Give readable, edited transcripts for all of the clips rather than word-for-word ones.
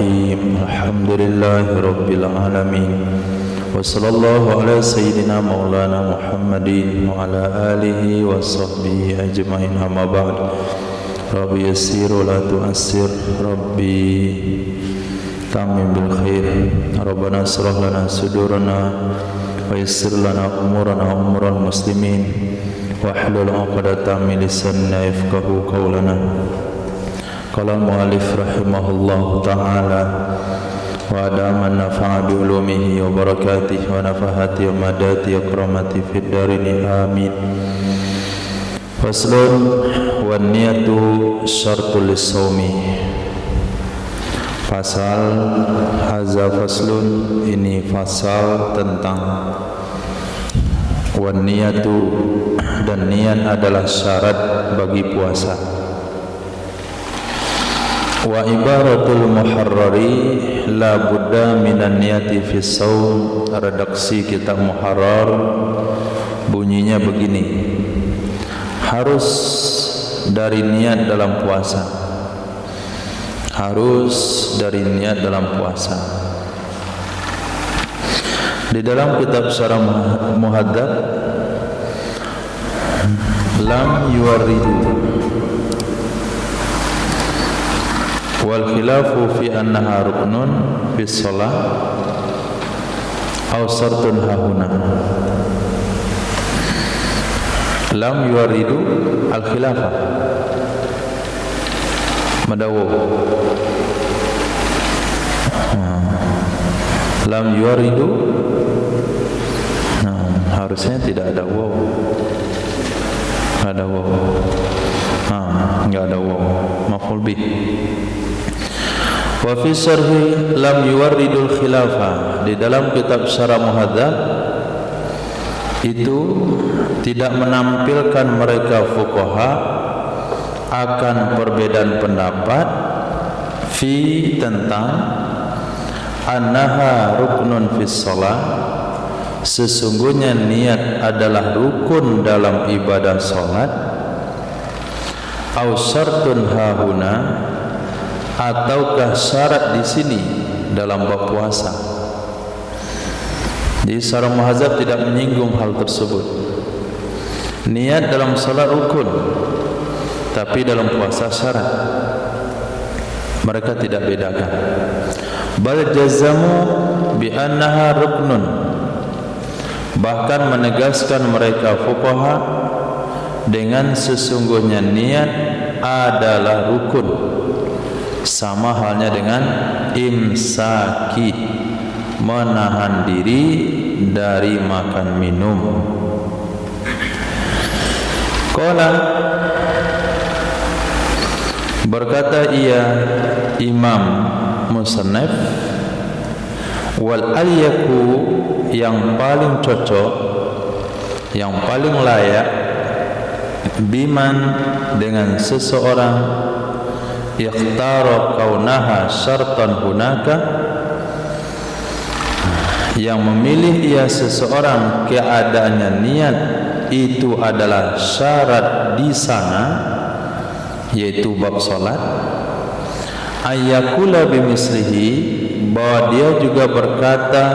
الرحيم الحمد لله رب العالمين وصلى الله على سيدنا مولانا محمد وعلى آله وصحبه أجمعين أما بعد ربي يسير ولا تؤسر ربي تمم بالخير ربنا اشرح لنا صدورنا ويسر لنا أمورنا وأمور المسلمين واحلل عقدة من لساننا يفقهوا قولنا. قال المؤلف رحمه الله تعالى وأدام النفع بعلومه وبركاته ونفحاته ومداته وكرامته في الدارين آمين. فصل والنية شرط للصوم. Fasal hadza faslun, ini fasal tentang wan niyatu, dan niat adalah syarat bagi puasa. Wa ibaratul muharrari la budda minan niyati fi shaum. Redaksi kitab Muharrar bunyinya begini: harus dari niat dalam puasa. Harus dari niat dalam puasa. Di dalam kitab Syarah Muhadzab, lam yuwarridu wal khilafu fi annaha ruknun fi shalah aw syartun hahuna. Lam yuwarridu al khilafah madawu. Lam yuaridu, harusnya tidak ada waw. Ada waw. Enggak ada waw. Maf'ul bih. Wa fi syarhi lam yuwaridul khilafah. Di dalam kitab Syarah Muhadzab itu tidak menampilkan mereka fuqaha akan perbedaan pendapat fi tentang annaha ruknun fis shalah, sesungguhnya niat adalah rukun dalam ibadah salat, au syartun hahuna, ataukah syarat di sini dalam bab puasa. Di Syarah Muhadzab tidak menyinggung hal tersebut. Niat dalam salat rukun, tapi dalam puasa syarat. Mereka tidak bedakan. Bal jazamu bi annaha ruknun. Bahkan menegaskan mereka fuqaha dengan sesungguhnya niat adalah rukun. Sama halnya dengan imsaki, menahan diri dari makan minum. Qala, berkata ia Imam Musannaf, wal aliyaku, yang paling cocok, yang paling layak, biman, dengan seseorang, ikhtara kaunaha syartan hunaka, yang memilih ia seseorang keadaannya niat itu adalah syarat di sana, yaitu bab salat, ayyakula bimislihi, bahwa dia juga berkata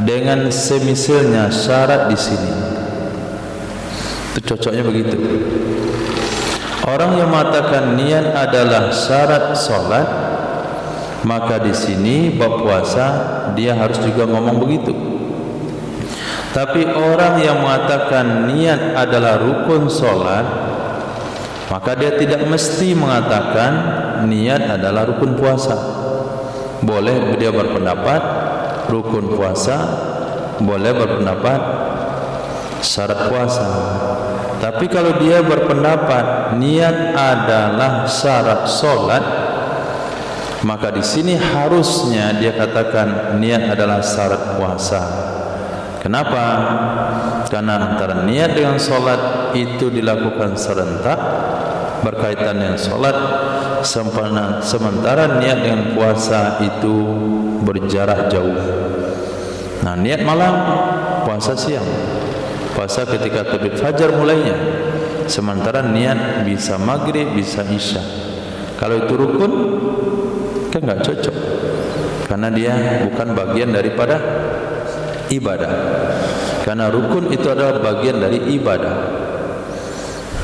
dengan semisalnya syarat di sini. Itu cocoknya begitu. Orang yang mengatakan niat adalah syarat salat, maka di sini bab puasa dia harus juga ngomong begitu. Tapi orang yang mengatakan niat adalah rukun salat, maka dia tidak mesti mengatakan niat adalah rukun puasa. Boleh dia berpendapat rukun puasa, boleh berpendapat syarat puasa. Tapi kalau dia berpendapat niat adalah syarat salat, maka di sini harusnya dia katakan niat adalah syarat puasa. Kenapa? Karena antara niat dengan salat itu dilakukan serentak, berkaitan dengan salat, sementara niat dengan puasa itu berjarak jauh. Nah, niat malam, puasa siang. Puasa ketika terbit fajar mulainya. Sementara niat bisa maghrib, bisa isya. Kalau itu rukun, kan nggak cocok, karena dia bukan bagian daripada ibadah. Karena rukun itu adalah bagian dari ibadah.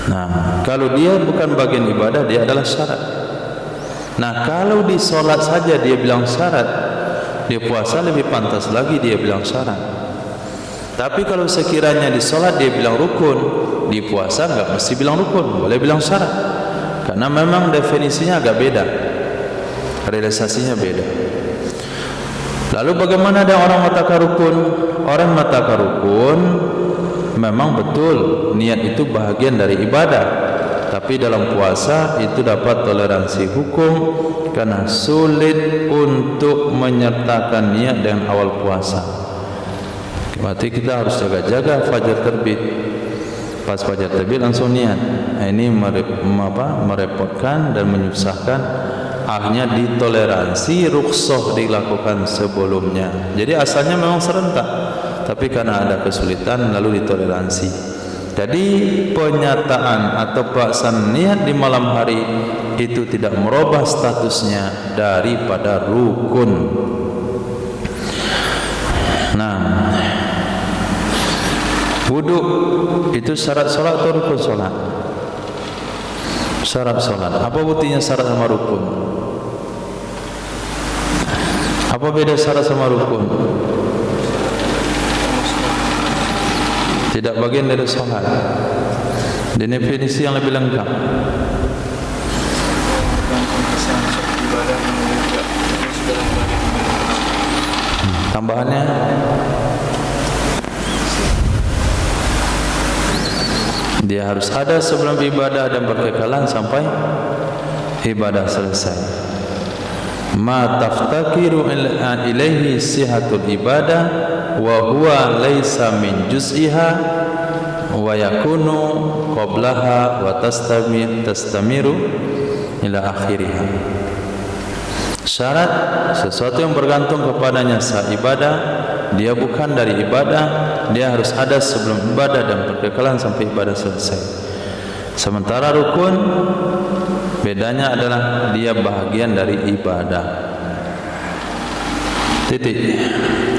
Nah, kalau dia bukan bagian ibadah, dia adalah syarat. Nah, kalau di solat saja dia bilang syarat, di puasa lebih pantas lagi dia bilang syarat. Tapi kalau sekiranya di solat dia bilang rukun, di puasa enggak mesti bilang rukun, boleh bilang syarat. Karena memang definisinya agak beda, realisasinya beda. Lalu bagaimana ada orang mengatakan rukun? Orang mengatakan rukun memang betul niat itu bahagian dari ibadah, tapi dalam puasa itu dapat toleransi hukum karena sulit untuk menyertakan niat dengan awal puasa. Berarti kita harus jaga-jaga fajar terbit. Pas fajar terbit langsung niat. Nah, ini merepotkan dan menyusahkan. Akhirnya ditoleransi, rukhsah dilakukan sebelumnya. Jadi asalnya memang serentak, tapi karena ada kesulitan lalu ditoleransi. Jadi penyataan atau pelaksanaan niat di malam hari itu tidak merubah statusnya daripada rukun. Nah, wudu itu syarat solat atau rukun solat? Syarat solat. Apa buktinya syarat sama rukun? Apa beda syarat sama rukun? Tidak bagian dari solat. Definisi yang lebih lengkap. Tambahannya dia harus ada sebelum ibadah dan berkekalan sampai ibadah selesai. Ma taftakiru ilaihi sihatul ibadah wa huwa laisa min juz'iha wa yakunu qablaha wa tastamiru ila akhiriha. Syarat sesuatu yang bergantung kepadanya sah ibadah, dia bukan dari ibadah, dia harus ada sebelum ibadah dan berkekalan sampai ibadah selesai. Sementara rukun bedanya adalah dia bahagian dari ibadah. Titik.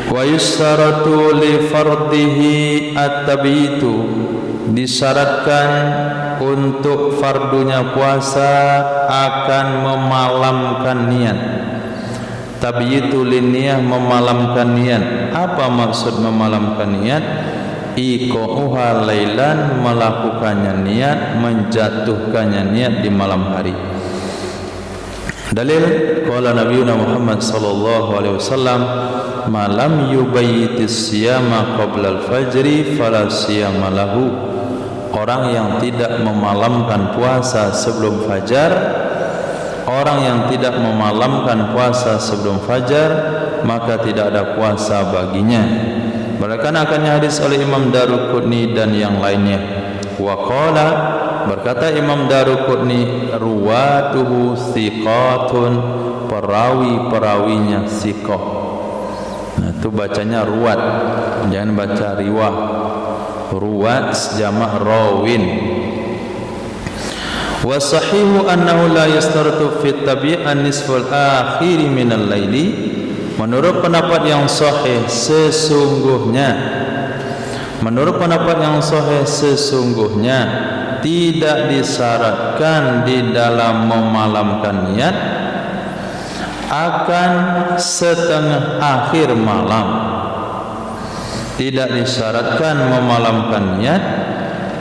Wa yustaratu li fardihi at-tabitu, disyaratkan untuk fardunya puasa akan memalamkan niat. Tabiitu linniyah, memalamkan niat. Apa maksud memalamkan niat? Iqa'uha lailan, melakukannya niat, menjatuhkannya niat di malam hari. Dalil qala nabiyuna Muhammad sallallahu alaihi wasallam, "Ma lam yubayyitis siyama qabla al-fajri fala siyama lahu." Orang yang tidak memalamkan puasa sebelum fajar, orang yang tidak memalamkan puasa sebelum fajar, maka tidak ada puasa baginya. Berdasarkan hadis oleh Imam Daruqutni dan yang lainnya. Wa qala, berkata Imam Daruqutni, ruwatuhu thiqatun, perawi-perawinya thiqah. Nah, itu bacanya ruwat, jangan baca riwah. Ruwat jamak rawin. Wa sahihu annahu la yastaratu fi tabi'an nisful akhir min al-laili. Menurut pendapat yang sahih sesungguhnya tidak disyaratkan di dalam memalamkan niat akan setengah akhir malam. Tidak disyaratkan memalamkan niat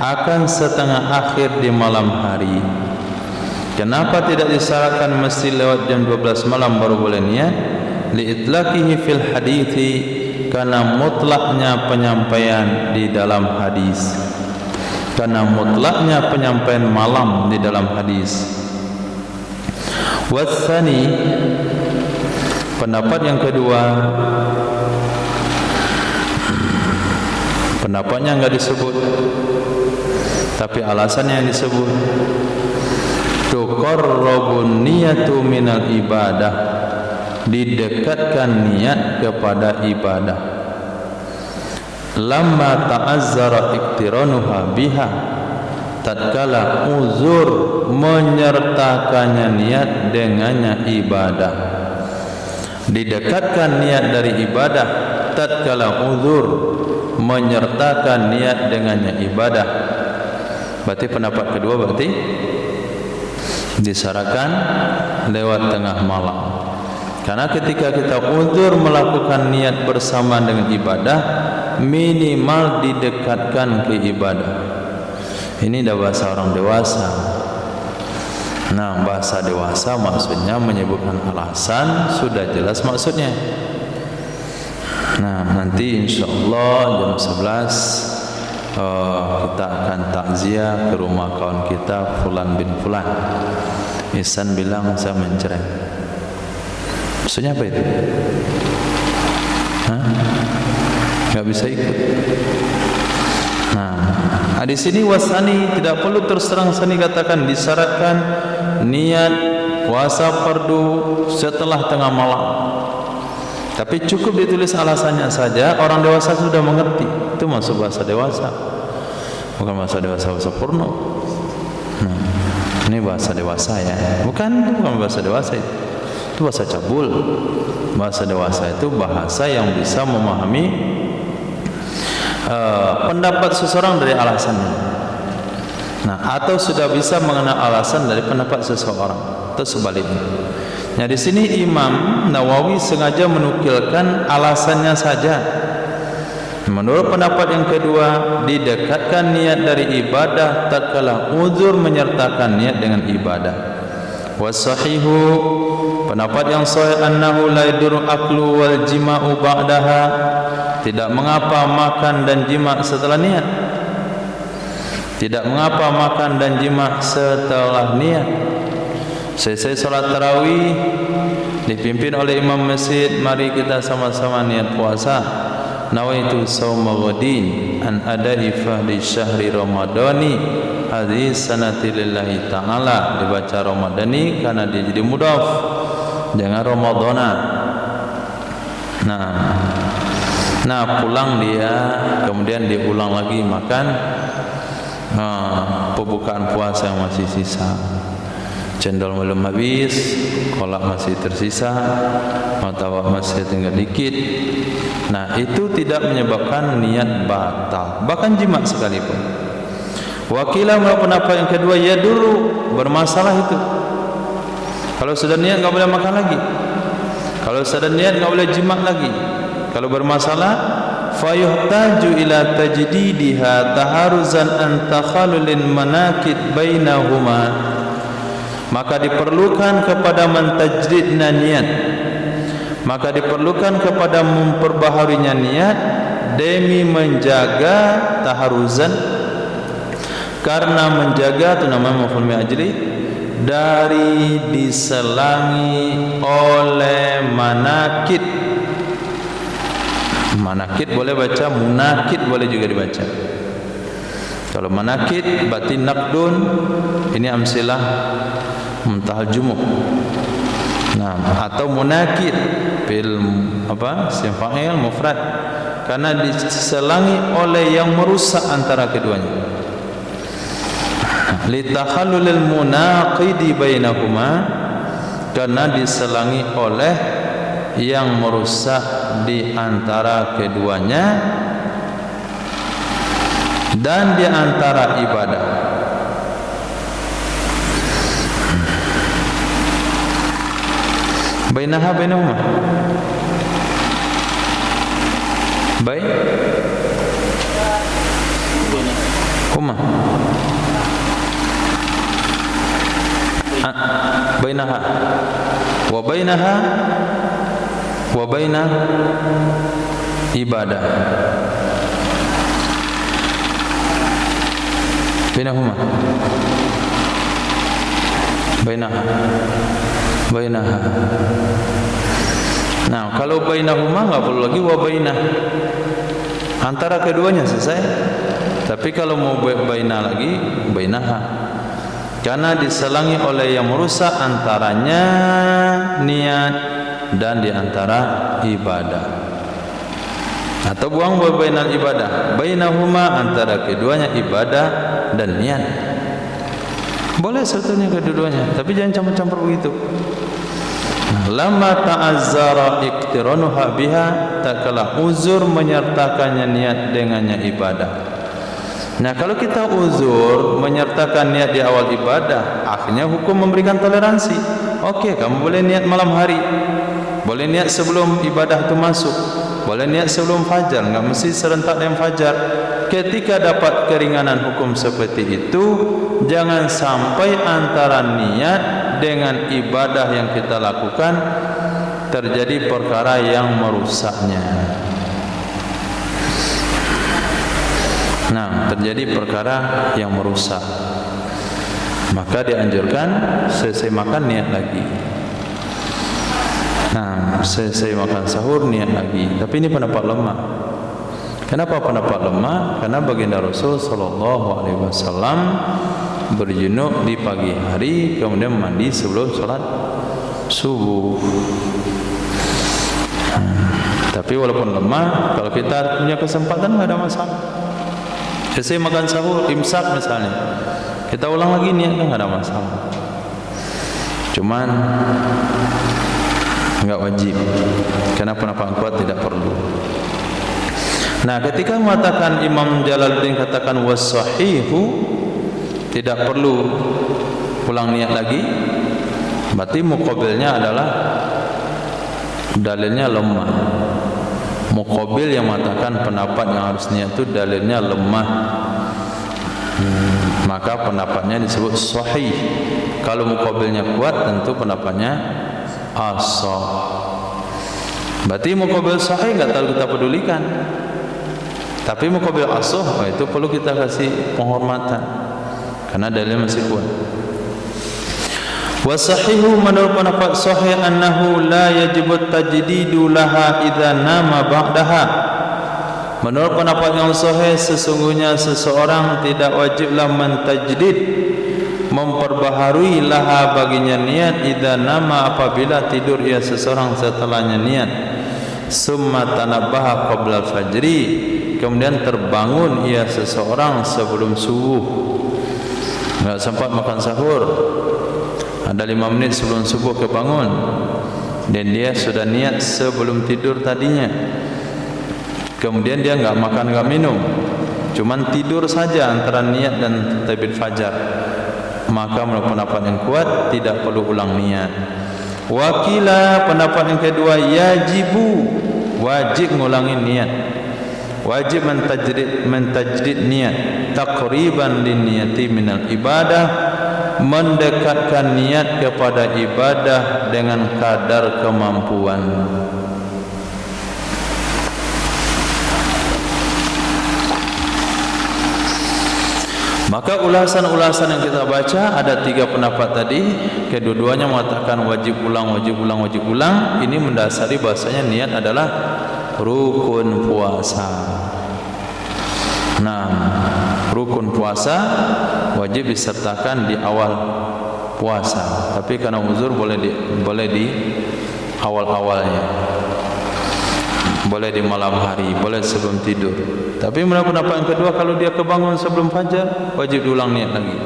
akan setengah akhir di malam hari. Kenapa tidak disyaratkan mesti lewat jam 12 malam baru boleh niat? Li'itlaqihi fil hadithi, karena mutlaknya penyampaian di dalam hadis. Karena mutlaknya penyampaian malam di dalam hadis. Watsani, pendapat yang kedua, pendapatnya enggak disebut, tapi alasannya yang disebut. Tuqarrabun niyatu minal ibadah, didekatkan niat kepada ibadah. Lamma ta'azzara iktiranuha biha, tatkala uzur menyertakannya niat dengannya ibadah. Didekatkan niat dari ibadah tatkala uzur, menyertakan niat dengannya ibadah. Berarti pendapat kedua berarti disyaratkan lewat tengah malam. Karena ketika kita uzur melakukan niat bersamaan dengan ibadah, minimal didekatkan ke ibadah. Ini dah bahasa orang dewasa. Nah, bahasa dewasa maksudnya menyebutkan alasan, sudah jelas maksudnya. Nah, nanti insyaAllah jam 11 kita akan takziah ke rumah kawan kita Fulan bin Fulan. Ihsan bilang saya mencerai. Maksudnya apa itu? Enggak bisa ikut. Nah, di sini wasani tidak perlu terus terang sani katakan, disyaratkan niat puasa fardu setelah tengah malam. Tapi cukup ditulis alasannya saja, orang dewasa sudah mengerti. Itu masuk bahasa dewasa. Bukan bahasa dewasa purno. Ini bahasa dewasa ya. Bukan bahasa dewasa itu bahasa cabul. Bahasa dewasa itu bahasa yang bisa memahami pendapat seseorang dari alasannya. Nah, atau sudah bisa mengenal alasan dari pendapat seseorang, atau sebaliknya. Nah, di sini Imam Nawawi sengaja menukilkan alasannya saja. Menurut pendapat yang kedua, didekatkan niat dari ibadah tatkala uzur menyertakan niat dengan ibadah. Wasahihu, pendapat yang sahih, annahu la yadur aklu wal jima'u ba'daha, tidak mengapa makan dan jima setelah niat. Tidak mengapa makan dan jima setelah niat. Selesai salat tarawih dipimpin oleh imam masjid, mari kita sama-sama niat puasa. Nawaitu shauma ghadin an adai fahli syahri ramadhani hadhihi sanati lillahi ta'ala. Dibaca ramadhani karena dia jadi mudhaf, jangan ramadhana. Nah, pulang dia, kemudian dia ulang lagi makan pembukaan puasa yang masih sisa. Cendol belum habis, kolak masih tersisa, martabak masih tinggal dikit. Nah, itu tidak menyebabkan niat batal, bahkan jima sekalipun. Wakilah pendapat yang kedua, ya dulu bermasalah itu. Kalau sudah niat enggak boleh makan lagi. Kalau sudah niat enggak boleh jima lagi. Kalau bermasalah, fayuhtaju ila tajdidiha taharuzan an takhalulin manakid bainahuma. Maka diperlukan kepada mentajdidnya niat, maka diperlukan kepada memperbaharuinya niat demi menjaga taharuzan, karena menjaga itu namanya maf'ul ajli, dari diselangi oleh manakid. Manakid boleh baca, munakid boleh juga dibaca. Kalau manakid berarti naqdun, ini amsilah muntahal jumuk. Nah, atau munakid bil sim fa'il mufrad, karena diselangi oleh yang merusak antara keduanya. Litakhallulil munaqidi bainahuma, karena diselangi oleh yang merusak di antara keduanya dan di antara ibadah. Bainaha bainahuma. Huma. Bainaha wa bainaha wa baina ibadah. Bainahuma. Bainaha. Nah, kalau bainahuma enggak perlu lagi wa bainah. Antara keduanya selesai. Tapi kalau mau bainah lagi, bainaha. Karena diselangi oleh yang merusak antaranya niat dan di antara ibadah. Atau buang bainal ibadah, bainahuma, antara keduanya ibadah dan niat. Boleh sebetulnya kedua-duanya, tapi jangan campur-campur begitu. Nah, Lama ta'azzara iqtiranuha biha, tak kala uzur menyertakannya niat dengannya ibadah. Nah, kalau kita uzur menyertakan niat di awal ibadah, akhirnya hukum memberikan toleransi. Okey, kamu boleh niat malam hari, boleh niat sebelum ibadah itu masuk, boleh niat sebelum fajar, enggak mesti serentak dengan fajar. Ketika dapat keringanan hukum seperti itu, jangan sampai antara niat dengan ibadah yang kita lakukan terjadi perkara yang merusaknya. Nah, terjadi perkara yang merusak, maka dianjurkan selesai makan niat lagi. Nah, selesai makan sahur niat lagi. Tapi ini pendapat lemah. Kenapa pendapat lemah? Karena baginda Rasul sallallahu alaihi wasallam berjunub di pagi hari, kemudian mandi sebelum salat subuh. Tapi walaupun lemah, kalau kita punya kesempatan tidak ada masalah. Selesai makan sahur, imsak misalnya, kita ulang lagi niatnya, tidak ada masalah. Cuman enggak wajib, karena pendapat kuat tidak perlu. Nah, ketika mengatakan Imam Jalaluddin katakan was-sahihu, tidak perlu ulang niat lagi, berarti muqabilnya adalah dalilnya lemah. Muqabil yang mengatakan pendapat yang harus niat itu dalilnya lemah, maka pendapatnya disebut sahih. Kalau muqabilnya kuat, tentu pendapatnya as-sahih. Berarti muqabil sahih enggak terlalu kita pedulikan. Tapi muqabil as-sahih itu perlu kita kasih penghormatan, karena dalilnya masih kuat. Wasahihu, menurut pendapat sahih, annahu la yajibu tajdidu laha idza nama ba'daha. Menurut pendapat yang sahih, sesungguhnya seseorang tidak wajiblah mentajdid, memperbaharui laha baginya niat, idza nama, apabila tidur ia seseorang setelahnya niat. Summa tanabbaha qabla al-fajri, kemudian terbangun ia seseorang sebelum subuh. Enggak sempat makan sahur, ada 5 menit sebelum subuh kebangun, dan dia sudah niat sebelum tidur tadinya. Kemudian dia enggak makan enggak minum, cuman tidur saja antara niat dan terbit fajar, maka menurut pendapat yang kuat tidak perlu ulang niat. Wakila, pendapat yang kedua, yajibu, wajib ngulangi niat, wajib mentajdid niat, taqriban linniyati minal ibadah, mendekatkan niat kepada ibadah dengan kadar kemampuan. Maka ulasan-ulasan yang kita baca ada 3 pendapat tadi, kedua-duanya mengatakan wajib ulang, wajib ulang, wajib ulang. Ini mendasari bahasanya niat adalah rukun puasa. Nah, rukun puasa wajib disertakan di awal puasa, tapi karena uzur boleh di awal-awalnya, boleh di malam hari, boleh sebelum tidur. Tapi menurut pendapat yang kedua, kalau dia kebangun sebelum fajar, wajib diulang niat lagi.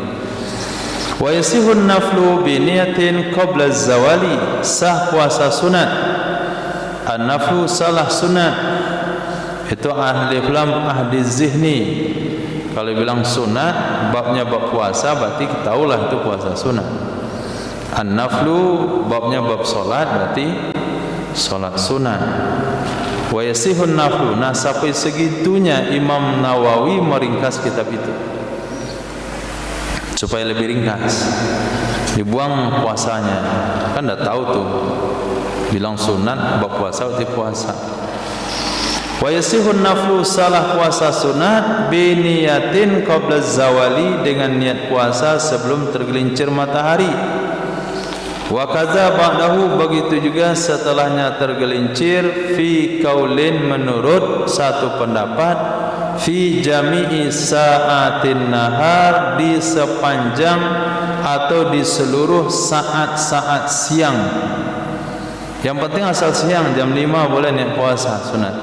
Wa yasihun naflu bi niyatin qabla az-zawali, sah puasa sunat. An-naflu salah sunat, itu ahli lam ahli zihni. Kalau bilang sunat, babnya bab puasa, berarti ketahuilah itu puasa sunat. An-naflu babnya bab solat, berarti solat sunat. Wa yasihun naflu. Nah, sampai segitunya Imam Nawawi meringkas kitab itu supaya lebih ringkas, dibuang puasanya. Kan dah tahu tuh, bilang sunat bab puasa berarti puasa. Wa yasihun naflu, salah puasa sunat, bi niyatin qabla zawali, dengan niat puasa sebelum tergelincir matahari. Wa kadza ba'dahu, begitu juga setelahnya tergelincir, fi kaulin, menurut satu pendapat, fi jami'i sa'atin nahar, di sepanjang atau di seluruh saat-saat siang. Yang penting asal siang, jam 5 boleh niat puasa sunat,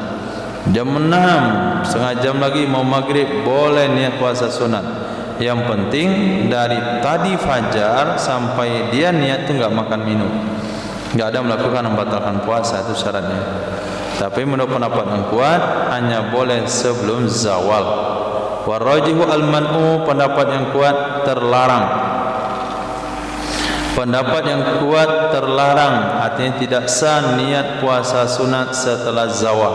jam 6 setengah jam lagi mau maghrib boleh niat puasa sunat. Yang penting dari tadi fajar sampai dia niat tu enggak makan minum, Enggak ada melakukan membatalkan puasa, itu syaratnya. Tapi menurut pendapat yang kuat hanya boleh sebelum zawal. Warajihu al-man'u, pendapat yang kuat terlarang. Pendapat yang kuat terlarang, artinya tidak sah niat puasa sunat setelah zawal.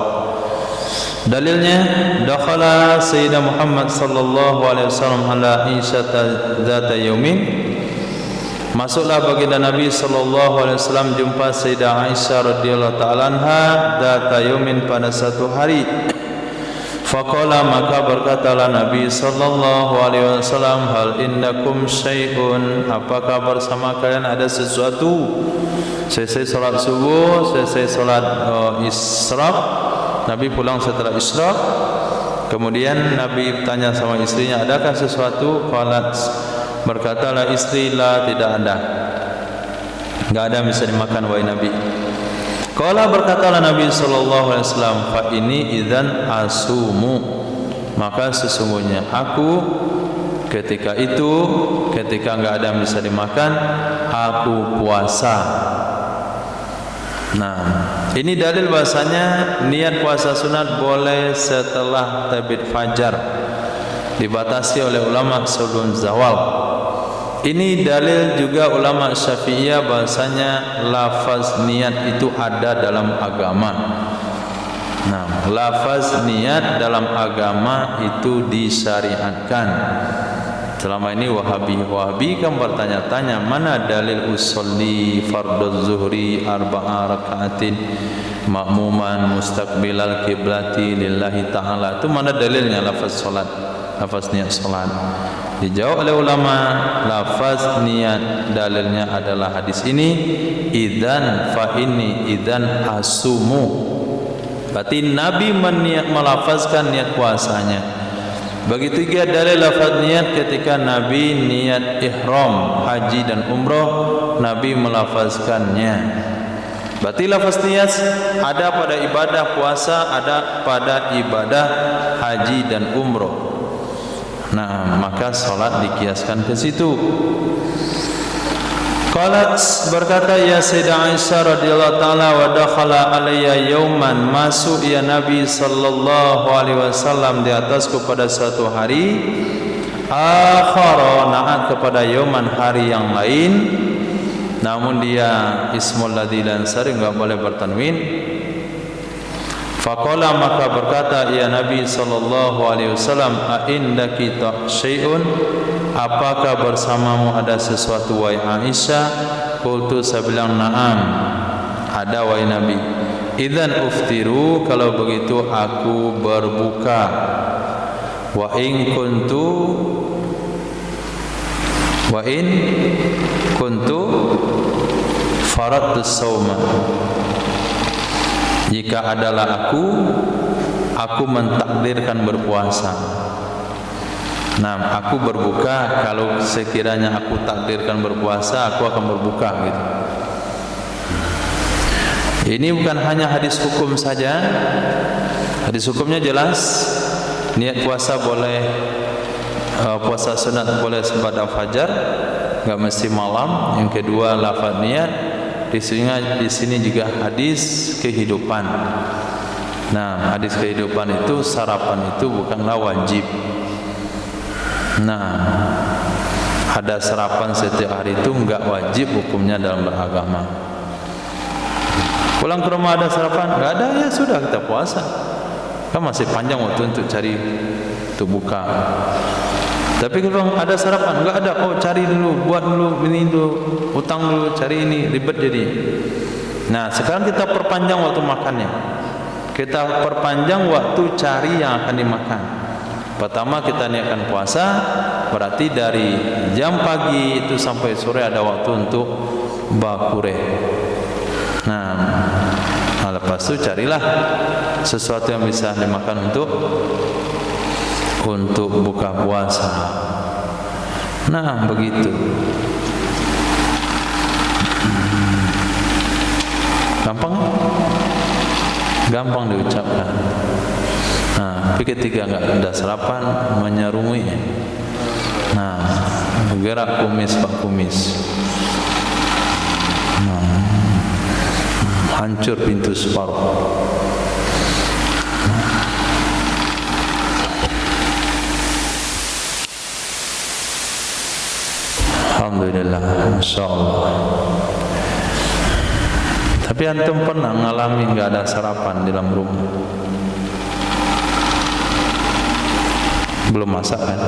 Dalilnya, dakhala Sayyidina Muhammad sallallahu alaihi wasallam ala Aisyah dzata yaumin. Masuklah baginda Nabi sallallahu alaihi wasallam jumpa Sayyidah Aisyah radhiyallahu taala anha dzata yaumin, pada satu hari. Faqala, maka berkatalah Nabi sallallahu alaihi wasallam, hal innakum syai'un, apakah bersama kalian ada sesuatu? Selesai salat subuh, selesai salat isyraq, Nabi pulang setelah isyraq. Kemudian Nabi tanya sama istrinya, adakah sesuatu? Qalat, berkatalah istri, la, tidak ada. Enggak ada yang bisa dimakan wahai Nabi. Qala, berkatalah Nabi sallallahu alaihi wasallam, fa ini idzan asumu, maka sesungguhnya aku ketika itu, ketika enggak ada yang bisa dimakan, aku puasa. Nah, ini dalil bahasanya niat puasa sunat boleh setelah terbit fajar, dibatasi oleh ulama sebelum zawal. Ini dalil juga ulama Syafi'iyah bahasanya lafaz niat itu ada dalam agama. Nah, lafaz niat dalam agama itu disyariatkan. Selama ini Wahabi kan bertanya-tanya, mana dalil usolli fardhu zuhri arba'a raka'atin ma'muman mustaqbilal kiblati lillahi ta'ala. Itu mana dalilnya lafaz salat, lafaz niat salat? Dijawab oleh ulama, lafaz niat dalilnya adalah hadis ini, idzan fa inni idzan asumu. Berarti Nabi melafazkan niat puasanya. Begitu juga dalil lafaz niat ketika Nabi niat ihram haji dan umrah, Nabi melafazkannya. Berarti lafaz niat ada pada ibadah puasa, ada pada ibadah haji dan umrah. Nah, maka salat dikiaskan ke situ. Qalat, berkata ya Sayyidah Aisyah radhiyallahu taala, wa dakhala alayya yauman, masuk ya Nabi sallallahu alaihi wasallam di atasku pada suatu hari, akhara, naat kepada yauman, hari yang lain, namun dia ismul ladzi lan sari, enggak boleh bertanwin. Faqala, maka berkata ya Nabi sallallahu alaihi wasallam, a indaki syai'un, apakah bersamamu ada sesuatu wahai Aisyah? Qultu, saya bilang na'am, ada wahai Nabi. Idzan uftiru, kalau begitu aku berbuka. Wa in kuntu faradtus shauma, jika adalah aku mentakdirkan berpuasa. Nah, aku berbuka kalau sekiranya aku takdirkan berpuasa, aku akan berbuka gitu. Ini bukan hanya hadis hukum saja. Hadis hukumnya jelas, niat puasa boleh, puasa sunat boleh pada fajar, enggak mesti malam. Yang kedua, lafaz niat. Di sini juga hadis kehidupan. Nah, hadis kehidupan itu sarapan itu bukanlah wajib. Nah, ada sarapan setiap hari itu enggak wajib hukumnya dalam beragama. Pulang ke rumah ada sarapan, enggak ada, ya sudah kita puasa. Kan masih panjang waktu untuk cari untuk buka. Tapi kalau ada sarapan, enggak ada, oh cari dulu, buat dulu ini dulu, utang dulu, cari ini, ribet jadi. Nah, sekarang kita perpanjang waktu makannya. Kita perpanjang waktu cari yang akan dimakan. Pertama kita niatkan puasa, berarti dari jam pagi itu sampai sore ada waktu untuk bakure. Nah, lepas itu carilah sesuatu yang bisa dimakan untuk buka puasa. Nah, begitu. Gampang diucapkan. Nah, tapi ketika enggak ada sarapan menyerumui. Nah, gerak kumis pak kumis. Nah, hancur pintu separuh. Alhamdulillah, Masya Allah. Tapi antum pernah ngalami nggak ada sarapan di dalam rumah? Belum masak kan?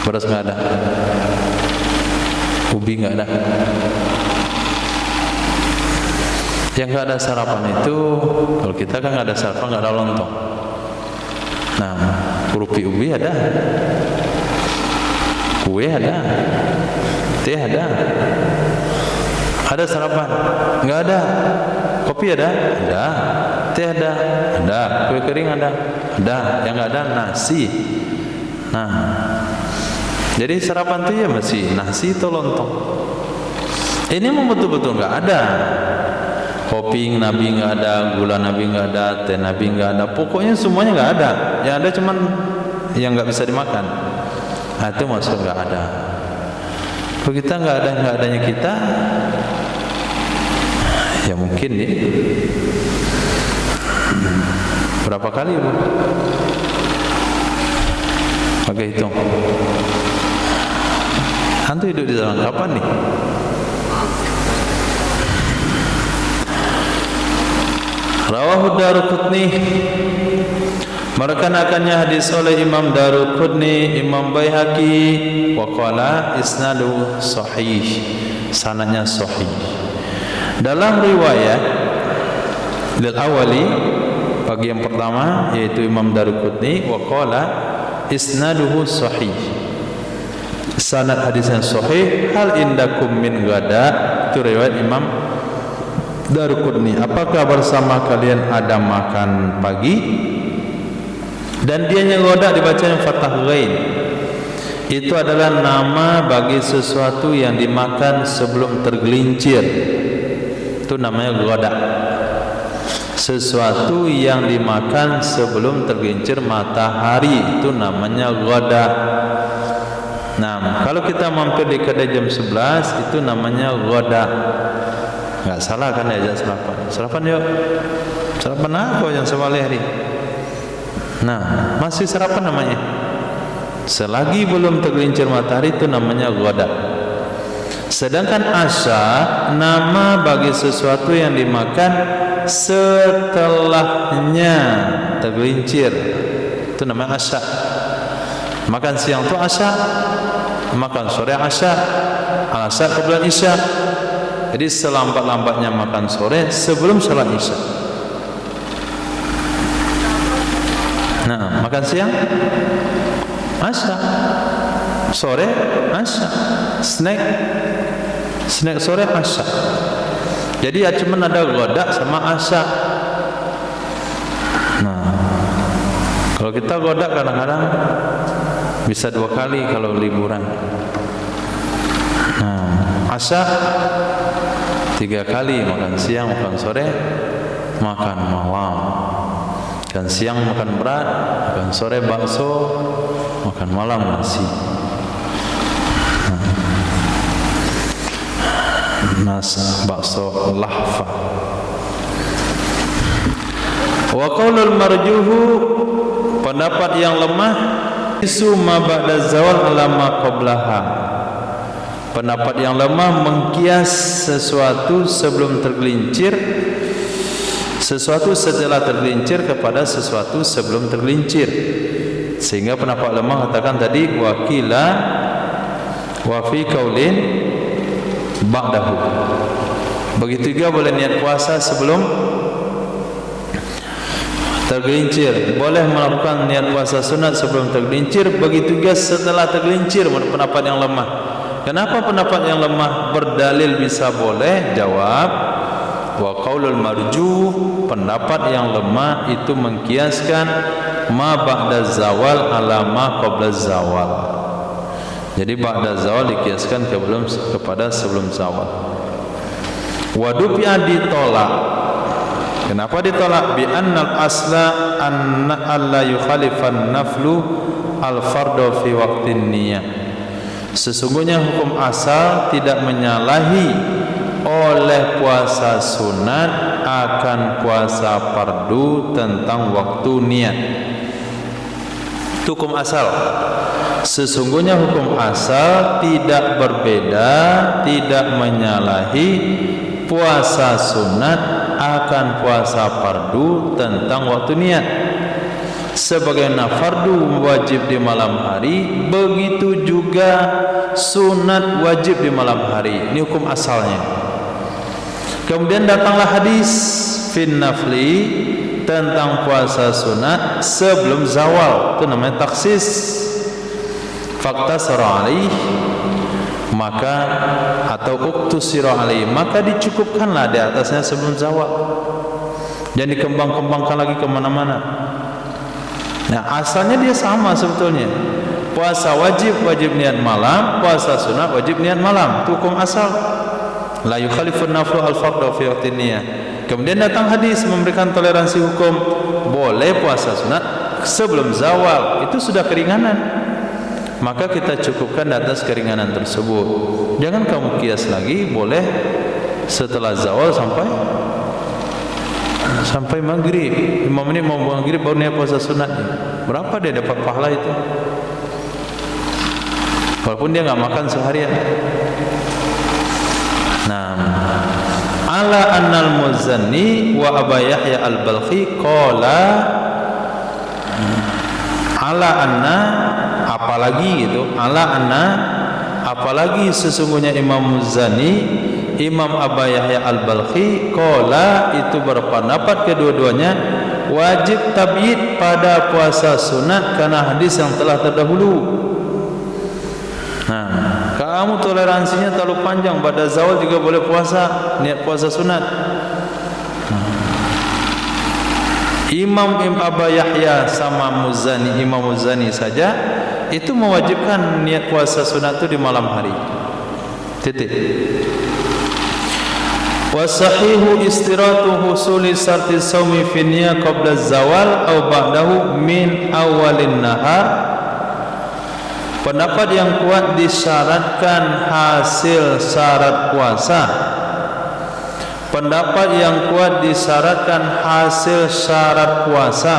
Beras nggak ada, ubi nggak ada. Yang nggak ada sarapan itu, kalau kita kan nggak ada sarapan, nggak ada lontong. Nah, kerupuk ubi ada, kue ada, teh ada. Ada sarapan? Nggak ada. Kopi ada? Ada. Teh ada? Ada. Kue kering ada? Ada. Yang nggak ada nasi. Nah, jadi sarapan itu ya masih nasi atau lontong. Ini memang betul-betul nggak ada. Kopi Nabi nggak ada, gula Nabi nggak ada, teh Nabi nggak ada. Pokoknya semuanya nggak ada. Yang ada cuman yang nggak bisa dimakan. Nah, itu maksud nggak ada. Kalau kita nggak adanya kita, ya mungkin nih. Berapa kali bu? Pakai hitung. Antum hidup di zaman kapan nih? Rawahu Daruqutni, merekanakannya hadis oleh Imam Daruqutni, Imam Baihaqi, wa qala isnadu sahih, sanadnya sahih. Dalam riwayat lil awali bagi yang pertama yaitu Imam Daruqutni, wa qala isnaduhu sahih, sanad hadisnya sahih. Hal indakum min gada, itu riwayat Imam Daruqutni, apakah bersama kalian ada makan pagi? Dan dia nyegoda dibacanya fathah ghain. Itu adalah nama bagi sesuatu yang dimakan sebelum tergelincir. Itu namanya goda. Sesuatu yang dimakan sebelum tergelincir matahari, itu namanya goda. Nah, kalau kita mampir di kedai jam 11, itu namanya goda. Nggak salah kan diajak sarapan? Sarapan yuk. Sarapan apa yang sewali hari? Nah, masih sarapan namanya. Selagi belum tergelincir matahari itu namanya goda. Sedangkan asya nama bagi sesuatu yang dimakan setelahnya tergelincir, itu namanya asya. Makan siang itu asya, makan sore asya, asya kemudian isya. Jadi selambat-lambatnya makan sore sebelum salat isya. Nah, makan siang asya, sore asya, snack sore asya. Jadi ya cuma ada goda sama asya. Nah, kalau kita goda kadang-kadang bisa 2 kali kalau liburan. Nah, asya 3 kali, makan siang, makan sore, makan malam. Dan siang makan berat, makan sore bakso, makan malam nasi. Bakso lahfa. Wa qaulul marjuhu, pendapat yang lemah, isu ma ba'da zawal ala ma qablaha. Pendapat yang lemah mengkias sesuatu sebelum tergelincir, sesuatu setelah tergelincir kepada sesuatu sebelum tergelincir. Sehingga pendapat lemah katakan tadi wakila wa fi qaulin ba'dahu. Begitu juga boleh niat puasa sebelum tergelincir, boleh melakukan niat puasa sunat sebelum tergelincir, begitu juga setelah tergelincir. Pendapat yang lemah. Kenapa pendapat yang lemah berdalil bisa boleh? Jawab, wa qaulul marjuh, pendapat yang lemah itu mengkiaskan ma ba'da zawal ala ma qabla zawal. Jadi ba'da zawal dikiaskan kepada sebelum zawal. Wa dubi'a ditolak. Kenapa ditolak? Bi annal asla anna alla yukhalifan naflu al fardu fi waqtin niyah. Sesungguhnya hukum asal tidak menyalahi oleh puasa sunat akan puasa fardu tentang waktu niat. Hukum asal, sesungguhnya hukum asal tidak berbeda, tidak menyalahi puasa sunat akan puasa fardu tentang waktu niat. Sebagaimana fardu wajib di malam hari, begitu juga sunat wajib di malam hari. Ini hukum asalnya. Kemudian datanglah hadis fin nafli tentang puasa sunat sebelum zawal, itu namanya taksis. Fakta sara alaih, maka atau uktusira alaih, maka dicukupkanlah di atasnya sebelum zawal, jangan dikembang-kembangkan lagi kemana-mana. Nah, asalnya dia sama sebetulnya. Puasa wajib niat malam, puasa sunat wajib niat malam. Itu hukum asal. La yukhalifun naflu al-fardhu fi waqtin niyah. Kemudian datang hadis memberikan toleransi hukum. Boleh puasa sunat sebelum zawal, itu sudah keringanan. Maka kita cukupkan di atas keringanan tersebut. Jangan kamu kias lagi, boleh setelah zawal sampai maghrib, 5 menit mau maghrib baru niat puasa sunat. Berapa dia dapat pahala itu? Walaupun dia enggak makan seharian. Nah, ala annal Muzanni wa Aba Yahya al-Balkhi qala ala anna, apalagi gitu, ala anna, apalagi sesungguhnya Imam Muzanni, Imam Aba Yahya al-Balkhi qala, itu berpendapat kedua-duanya wajib tabyid pada puasa sunat karena hadis yang telah terdahulu. Nah, kamu toleransinya terlalu panjang, pada zawal juga boleh puasa, niat puasa sunat. Imam Aba Yahya sama Muzani, Imam Muzani saja itu mewajibkan niat puasa sunat itu di malam hari. Titik. Wasahihu istiratu husuli sarti saumi fi niyyah qabla zawal aw ba'dahu min awalin nahar. Pendapat yang kuat disyaratkan hasil syarat puasa. Pendapat yang kuat disyaratkan hasil syarat puasa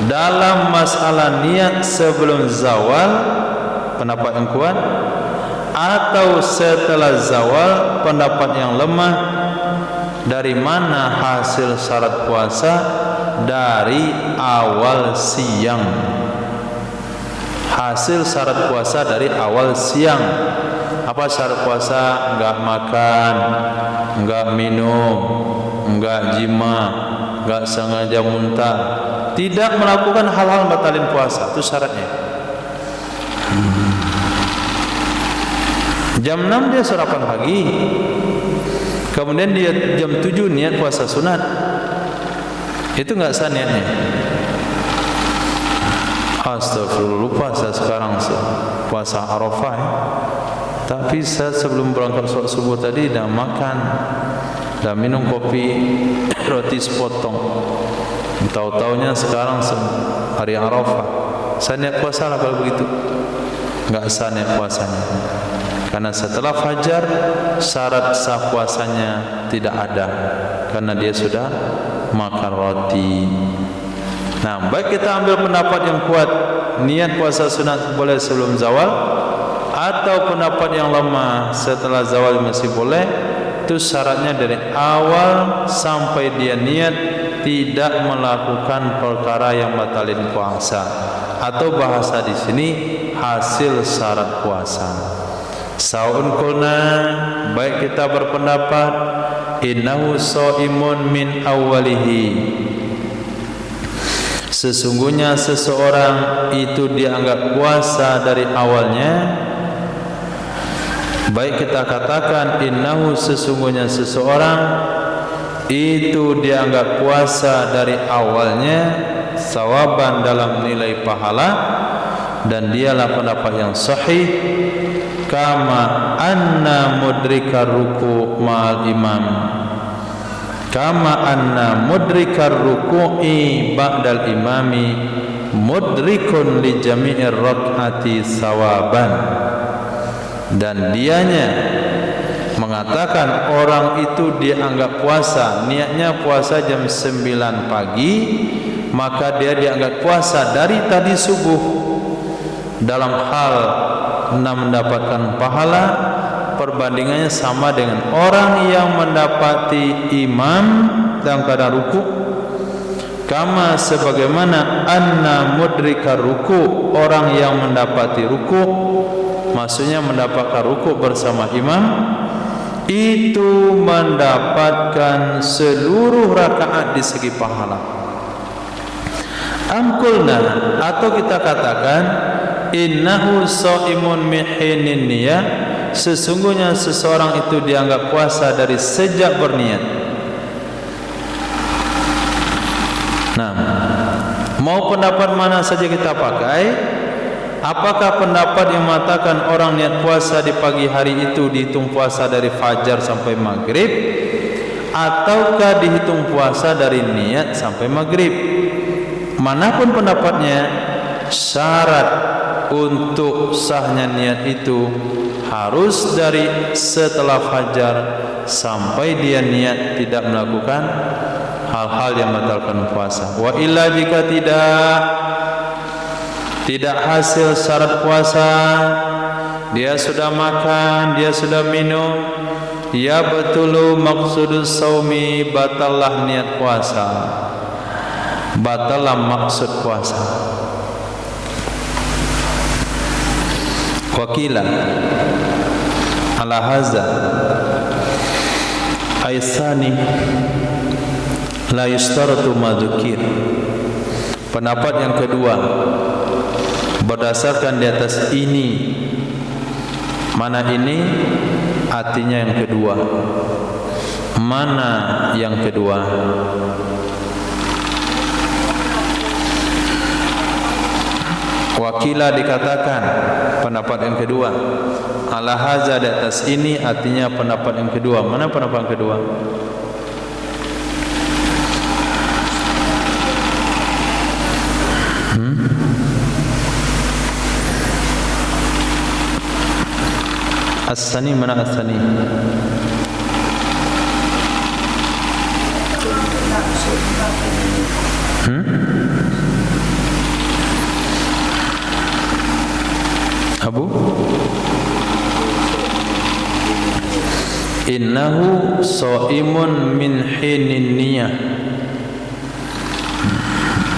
dalam masalah niat sebelum zawal, pendapat yang kuat, atau setelah zawal, pendapat yang lemah. Dari mana hasil syarat puasa? Dari awal siang. Hasil syarat puasa dari awal siang. Apa syarat puasa? Enggak makan, enggak minum, enggak jima, enggak sengaja muntah, tidak melakukan hal-hal batalin puasa. Itu syaratnya. Jam 6 dia sarapan pagi, kemudian dia jam 7 niat puasa sunat. Itu enggak sah niatnya. Astagfirullah, lupa saya sekarang puasa Arafah ya. Tapi saya sebelum berangkat sholat subuh tadi dah makan, dah minum kopi, roti sepotong. Tahu-taunya sekarang hari Arafah. Saya niat puasa lah kalau begitu. Enggak sah niat puasanya. Karena setelah fajar syarat sah puasanya tidak ada, karena dia sudah makan roti. Nah, baik kita ambil pendapat yang kuat, niat puasa sunat boleh sebelum zawal, atau pendapat yang lemah setelah zawal masih boleh. Itu syaratnya dari awal sampai dia niat tidak melakukan perkara yang batalin puasa, atau bahasa di sini hasil syarat puasa. Saun kulna, baik kita berpendapat innahu shaimun min awwalihi, sesungguhnya seseorang itu dianggap puasa dari awalnya. Baik kita katakan innahu, sesungguhnya seseorang itu dianggap puasa dari awalnya, sawaban dalam nilai pahala, dan dialah pendapat yang sahih. Kama anna mudrikar ruku' ma'al imam, kama anna mudrikar ruku'i ba'dal imami mudrikun li jami'ir rak'ati sawaban, dan dianya mengatakan orang itu dianggap puasa, niatnya puasa jam 9 pagi, maka dia dianggap puasa dari tadi subuh dalam hal mendapatkan pahala. Perbandingannya sama dengan orang yang mendapati imam dalam keadaan ruku, kama sebagaimana anna mudrika ruku, orang yang mendapati ruku, maksudnya mendapatkan ruku bersama imam, itu mendapatkan seluruh rakaat di segi pahala. Amkulna, atau kita katakan innahu shaimun mihinin niyah, sesungguhnya seseorang itu dianggap puasa dari sejak berniat. Nah, mau pendapat mana saja kita pakai. Apakah pendapat yang mengatakan orang niat puasa di pagi hari itu dihitung puasa dari fajar sampai maghrib, ataukah dihitung puasa dari niat sampai maghrib? Manapun pendapatnya, syarat untuk sahnya niat itu harus dari setelah fajar sampai dia niat tidak melakukan hal-hal yang membatalkan puasa. Wa illa, jika tidak hasil syarat puasa, dia sudah makan, dia sudah minum, ya betulu maksudus saumi, batallah niat puasa, batallah maksud puasa. Wakila ala haza aisani la yustaratu ma dzukir. Pendapat yang kedua, berdasarkan di atas ini, mana ini artinya yang kedua, mana yang kedua? Wakila dikatakan pendapat yang kedua, ala haza di atas ini artinya pendapat yang kedua. Mana pendapat yang kedua? As-sani, mana as-sani? Abu, innahu shaimun min hinin niyah.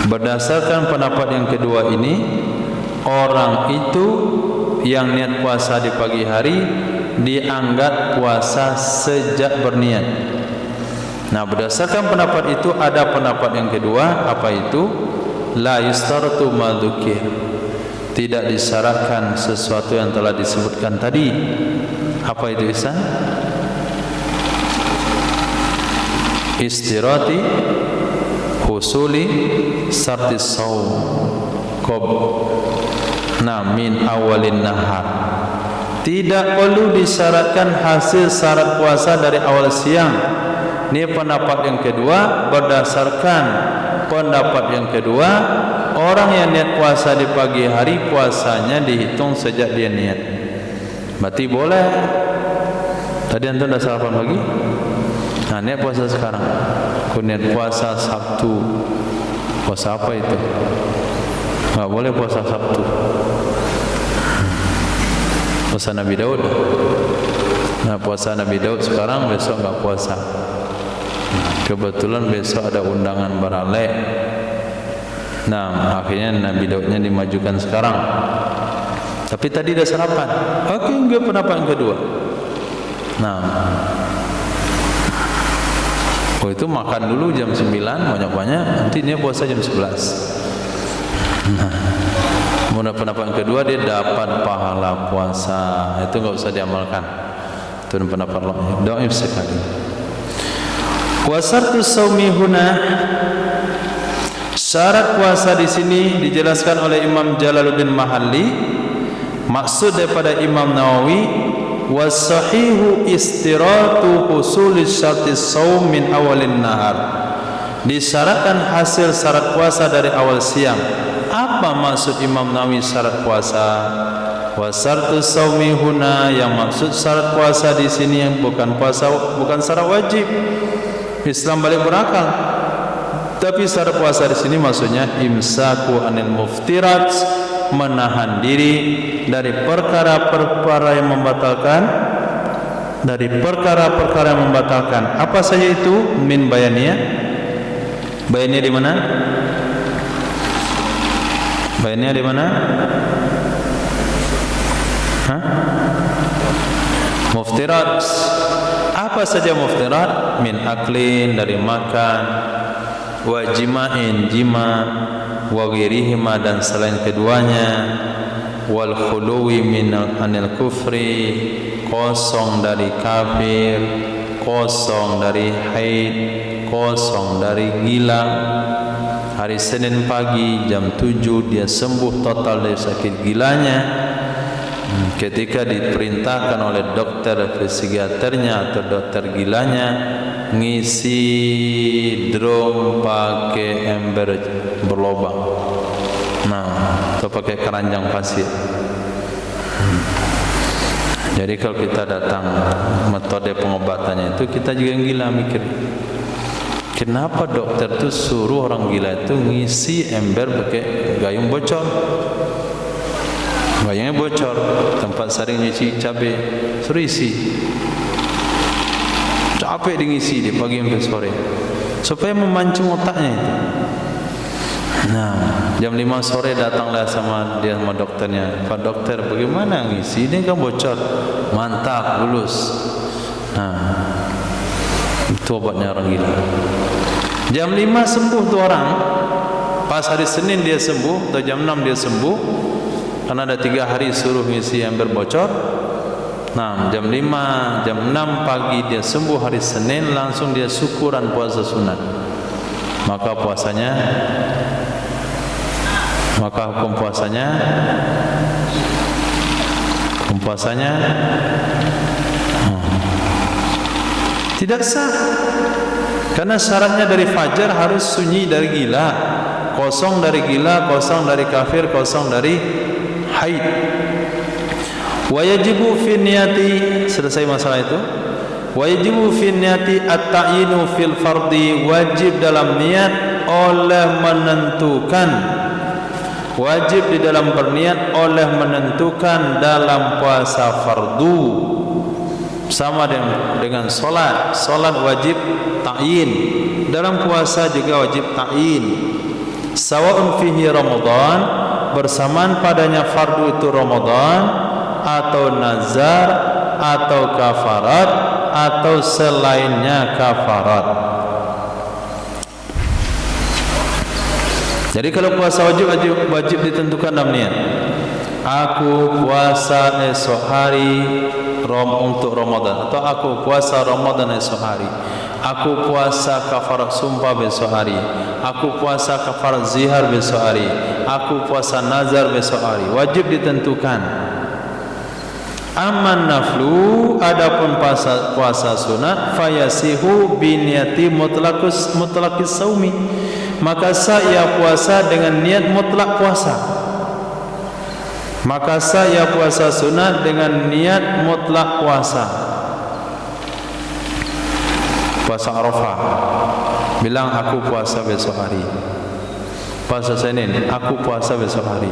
Berdasarkan pendapat yang kedua ini, orang itu yang niat puasa di pagi hari dianggap puasa sejak berniat. Nah, berdasarkan pendapat itu ada pendapat yang kedua, apa itu? La yustaratu ma dzukir, tidak disyaratkan sesuatu yang telah disebutkan tadi. Apa itu Ihsan? Istirati husuli sartis saum qob min awalin nahar. Tidak perlu disyaratkan hasil syarat puasa dari awal siang. Ini pendapat yang kedua. Berdasarkan pendapat yang kedua, orang yang niat puasa di pagi hari, puasanya dihitung sejak dia niat. Berarti boleh. Tadi antum dah sarapan pagi, nah niat puasa sekarang. Aku niat puasa Sabtu. Puasa apa itu? Nggak boleh puasa Sabtu. Puasa Nabi Daud. Nah, puasa Nabi Daud sekarang, besok nggak puasa. Kebetulan besok ada undangan baralek. Nah, akhirnya Nabi Daudnya dimajukan sekarang. Tapi tadi dah sarapan. Oke, enggak pendapat yang kedua. Nah, itu makan dulu jam 9 banyak-banyak, nanti dia puasa jam 11. Nah, menurut pendapat yang kedua dia dapat pahala puasa. Itu enggak usah diamalkan. Itu pendapat dhaif sekali. Wa syartu shaumi huna, syarat puasa di sini dijelaskan oleh Imam Jalaluddin Mahalli, maksud daripada Imam Nawawi, wasahihu istiratu husulis syartis shaum min awalin nahar, disyaratkan hasil syarat puasa dari awal siang. Apa Apa maksud Imam Nawawi syarat puasa? Wa syartu shaumi huna, yang maksud syarat puasa di sini yang bukan puasa, bukan syarat wajib. Islam balik berakal. Tapi syarat puasa di sini maksudnya imsaku anil muftirat, menahan diri dari perkara-perkara yang membatalkan, Apa saja itu? Min bayannya. Bayannya di mana? Bayannya di mana? Muftirat. Apa saja muftirat? Min aklin, dari makan, wa jima'in, jima, wa ghairihima, dan selain keduanya, wal khuluwi min anil kufri, kosong dari kafir, kosong dari haid, kosong dari gila. Hari Senin pagi jam 7 dia sembuh total dari sakit gilanya. Ketika diperintahkan oleh dokter psikiaternya atau dokter gilanya ngisi drum pakai ember berlobang, atau pakai keranjang pasir. Jadi kalau kita datang metode pengobatannya itu, kita juga yang gila mikir, kenapa dokter itu suruh orang gila itu ngisi ember pakai gayung bocor? Gayungnya bocor, tempat sering nyuci cabai, suruh isi. Capek di ngisi di pagi sampai sore, supaya memancing otaknya itu. Jam 5 sore datanglah sama dokternya. Pak dokter, bagaimana ngisi? Ini kan bocor. Mantap, lulus. Itu obatnya orang gila. Jam 5 sembuh tu orang. Pas hari Senin dia sembuh, atau jam 6 dia sembuh. Karena ada 3 hari suruh ngisi ember bocor. Jam 5, jam 6 pagi dia sembuh hari Senin, langsung dia syukuran puasa sunat. Maka hukum puasanya tidak sah. Karena syaratnya dari fajar harus sunyi dari gila, kosong dari gila, kosong dari kafir, kosong dari haid. Wa yajibu fi niyati, selesai masalah itu. Wa yajibu fi niyati at-ta'yinu fil fardi, wajib dalam niat oleh menentukan, wajib di dalam berniat oleh menentukan dalam puasa fardu. Sama dengan solat wajib ta'yin, dalam puasa juga wajib ta'yin. Sawa'un fihi Ramadan, bersamaan padanya fardu itu Ramadan, atau nazar, atau kafarat, atau selainnya kafarat. Jadi kalau puasa wajib ditentukan dalam niat. Aku puasa esok hari untuk Ramadan, atau aku puasa Ramadan esok hari. Aku puasa kafarat sumpah besok hari. Aku puasa kafarat zihar besok hari. Aku puasa nazar besok hari. Wajib ditentukan. Aman naflu, adapun puasa sunat, fayasihu biniyati mutlaqis saumi, maka saya puasa dengan niat mutlak puasa. Maka saya puasa sunat dengan niat mutlak puasa. Puasa Arafah, bilang aku puasa besok hari. Puasa Senin, aku puasa besok hari.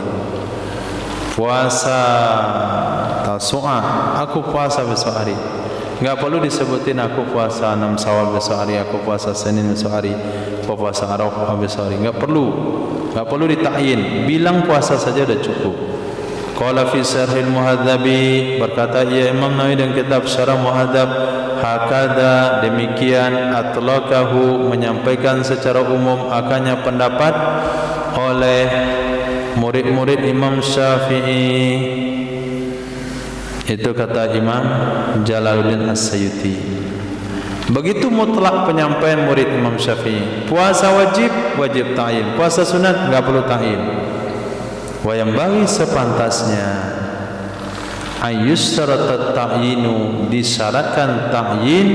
Puasa Tasu'ah, aku puasa besok hari. Enggak perlu disebutin aku puasa 6 Syawal besok hari, aku puasa Senin besok hari, aku puasa Arafah besok hari. Enggak perlu ditakyin. Bilang puasa saja sudah cukup. Qala fi Syarhil Muhadzabi, berkata Imam Nawawi dalam kitab Syarah Muhadzab, hakada, demikian, atlaqahu, menyampaikan secara umum akannya pendapat oleh murid-murid Imam Syafi'i. Itu kata Imam Jalaluddin As-Sayuti. Begitu mutlak penyampaian murid Imam Syafi'i. Puasa wajib ta'yin. Puasa sunat enggak perlu ta'yin. Wa yang bagi sepantasnya ayyusyarat ta'yinu, disyaratkan ta'yin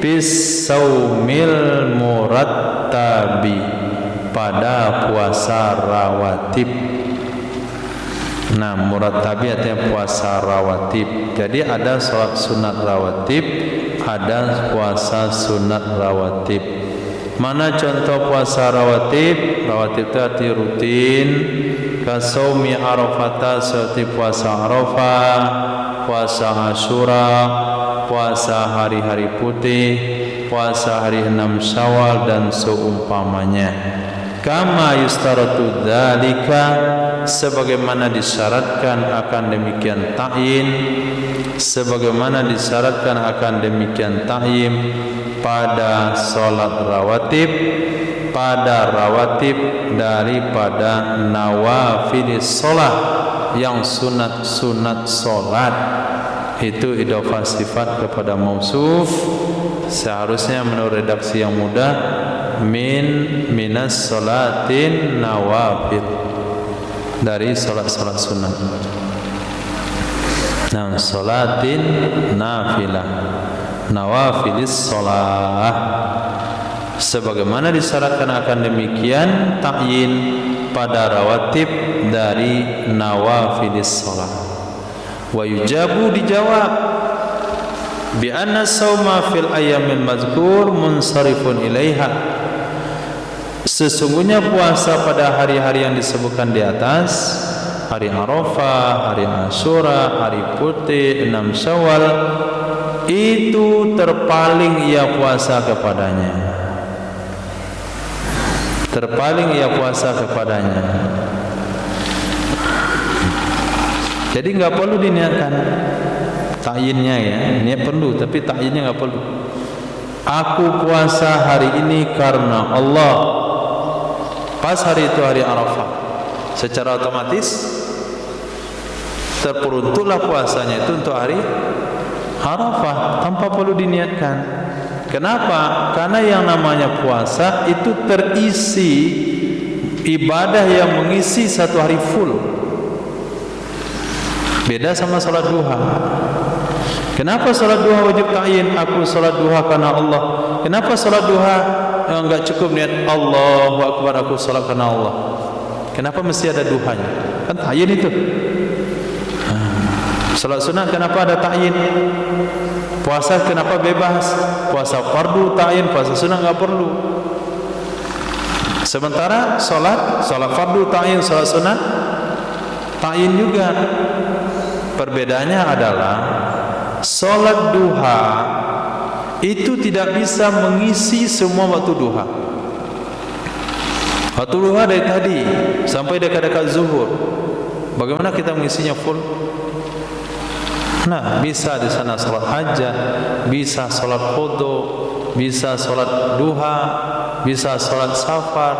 bis saumil murattabi, pada puasa rawatib. Nah, muratabi artinya puasa rawatib. Jadi ada sholat sunat rawatib, ada puasa sunat rawatib. Mana contoh puasa rawatib? Rawatib itu arti rutin. Kasaumi Arafata, seperti puasa Arafah, puasa Asyura, puasa hari-hari putih, puasa hari 6 Syawal dan seumpamanya. Kama yustaratu dzalika, sebagaimana disyaratkan akan demikian ta'yin, sebagaimana disyaratkan akan demikian ta'yin pada salat rawatib, pada rawatib daripada nawafilis salat, yang sunat-sunat salat. Itu idhofah sifat kepada mausuf. Seharusnya menurut redaksi yang mudah minas salatin nawafil, dari salat-salat sunat. Nah, salatin nafilah, nawafilis salat, sebagaimana disyaratkan akan demikian ta'yin pada rawatib dari nawafilis salat. Wa yujabu, dijawab, bi anna sauma fil ayyamil mazkur munsarifun ilaiha, sesungguhnya puasa pada hari-hari yang disebutkan di atas, hari Arafah, hari Asyura, hari putih, 6 Syawal, itu terpaling ia puasa kepadanya, terpaling ia puasa kepadanya. Jadi nggak perlu diniatkan takyinnya, ya, niat perlu, tapi takyinnya nggak perlu. Aku puasa hari ini karena Allah. Pas hari itu hari Arafah, secara otomatis terperuntuklah puasanya itu untuk hari Arafah tanpa perlu diniatkan. Kenapa? Karena yang namanya puasa itu terisi ibadah yang mengisi satu hari full. Beda sama salat duha. Kenapa salat duha wajib ta'yin? Aku salat duha karena Allah. Kenapa salat duha enggak cukup niat Allahu Akbar, aku salat karena Allah? Kenapa mesti ada duhanya? Kan ta'yin itu. Salat sunat kenapa ada ta'yin? Puasa kenapa bebas? Puasa fardu ta'yin, puasa sunat enggak perlu. Sementara salat fardu ta'yin, salat sunat ta'yin juga. Perbedaannya adalah salat duha itu tidak bisa mengisi semua waktu duha. Waktu duha dari tadi sampai dekat-dekat zuhur, bagaimana kita mengisinya full? Nah, bisa di sana salat hajat, bisa salat qudha, bisa salat duha, bisa salat safar,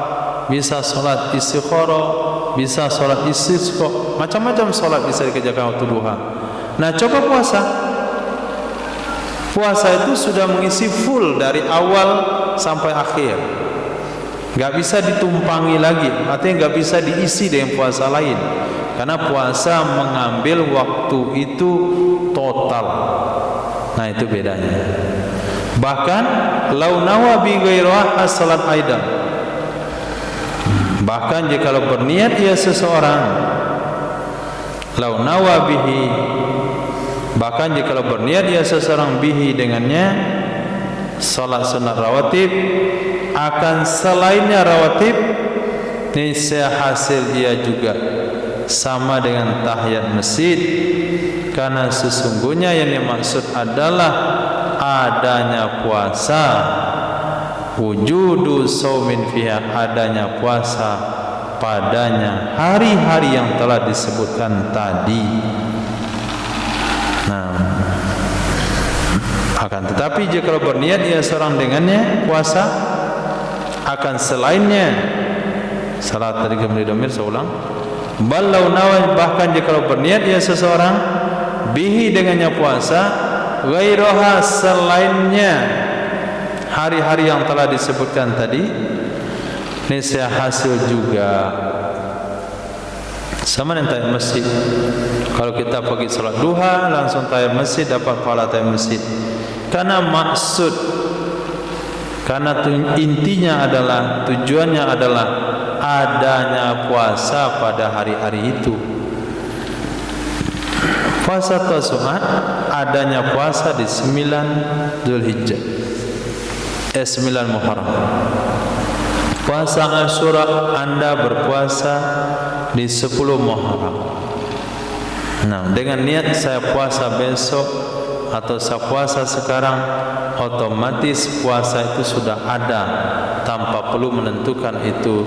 bisa salat istikharah, bisa salat istisqa, macam-macam salat bisa dikerjakan waktu duha. Nah, coba puasa. Puasa itu sudah mengisi full dari awal sampai akhir. Gak bisa ditumpangi lagi, artinya gak bisa diisi dengan puasa lain. Karena puasa mengambil waktu itu total. Nah, itu bedanya. Bahkan lau nawa bi ghairiha salat aidan. Bahkan jika berniat ia seseorang, lau nawa bihi, bahkan jika berniat ia seseorang bihi dengannya salat sunat rawatib, akan selainnya rawatib, niscaya hasil ia juga sama dengan tahiyat masjid, karena sesungguhnya yang dimaksud adalah adanya puasa, wujudu saumin fiha, adanya puasa padanya hari-hari yang telah disebutkan tadi. Nah, akan tetapi jika berniat ia seorang dengannya puasa, akan selainnya salat tadi kembali domir, saya ulang, balau nawa, bahkan jika berniat ia seseorang bihi dengannya puasa, ghairaha selainnya hari-hari yang telah disebutkan tadi, niscaya hasil juga sama dengan tahiyat masjid. Kalau kita pergi salat duha langsung tahiyat masjid, dapat pahala tahiyat masjid. Karena maksud Karena intinya adalah, tujuannya adalah adanya puasa pada hari-hari itu. Puasa Tasu'a, adanya puasa di 9 Zulhijjah, 9 Muharram. Puasa Asyura, Anda berpuasa di 10 Muharram. Nah, dengan niat saya puasa besok atau saya puasa sekarang, otomatis puasa itu sudah ada tanpa perlu menentukan itu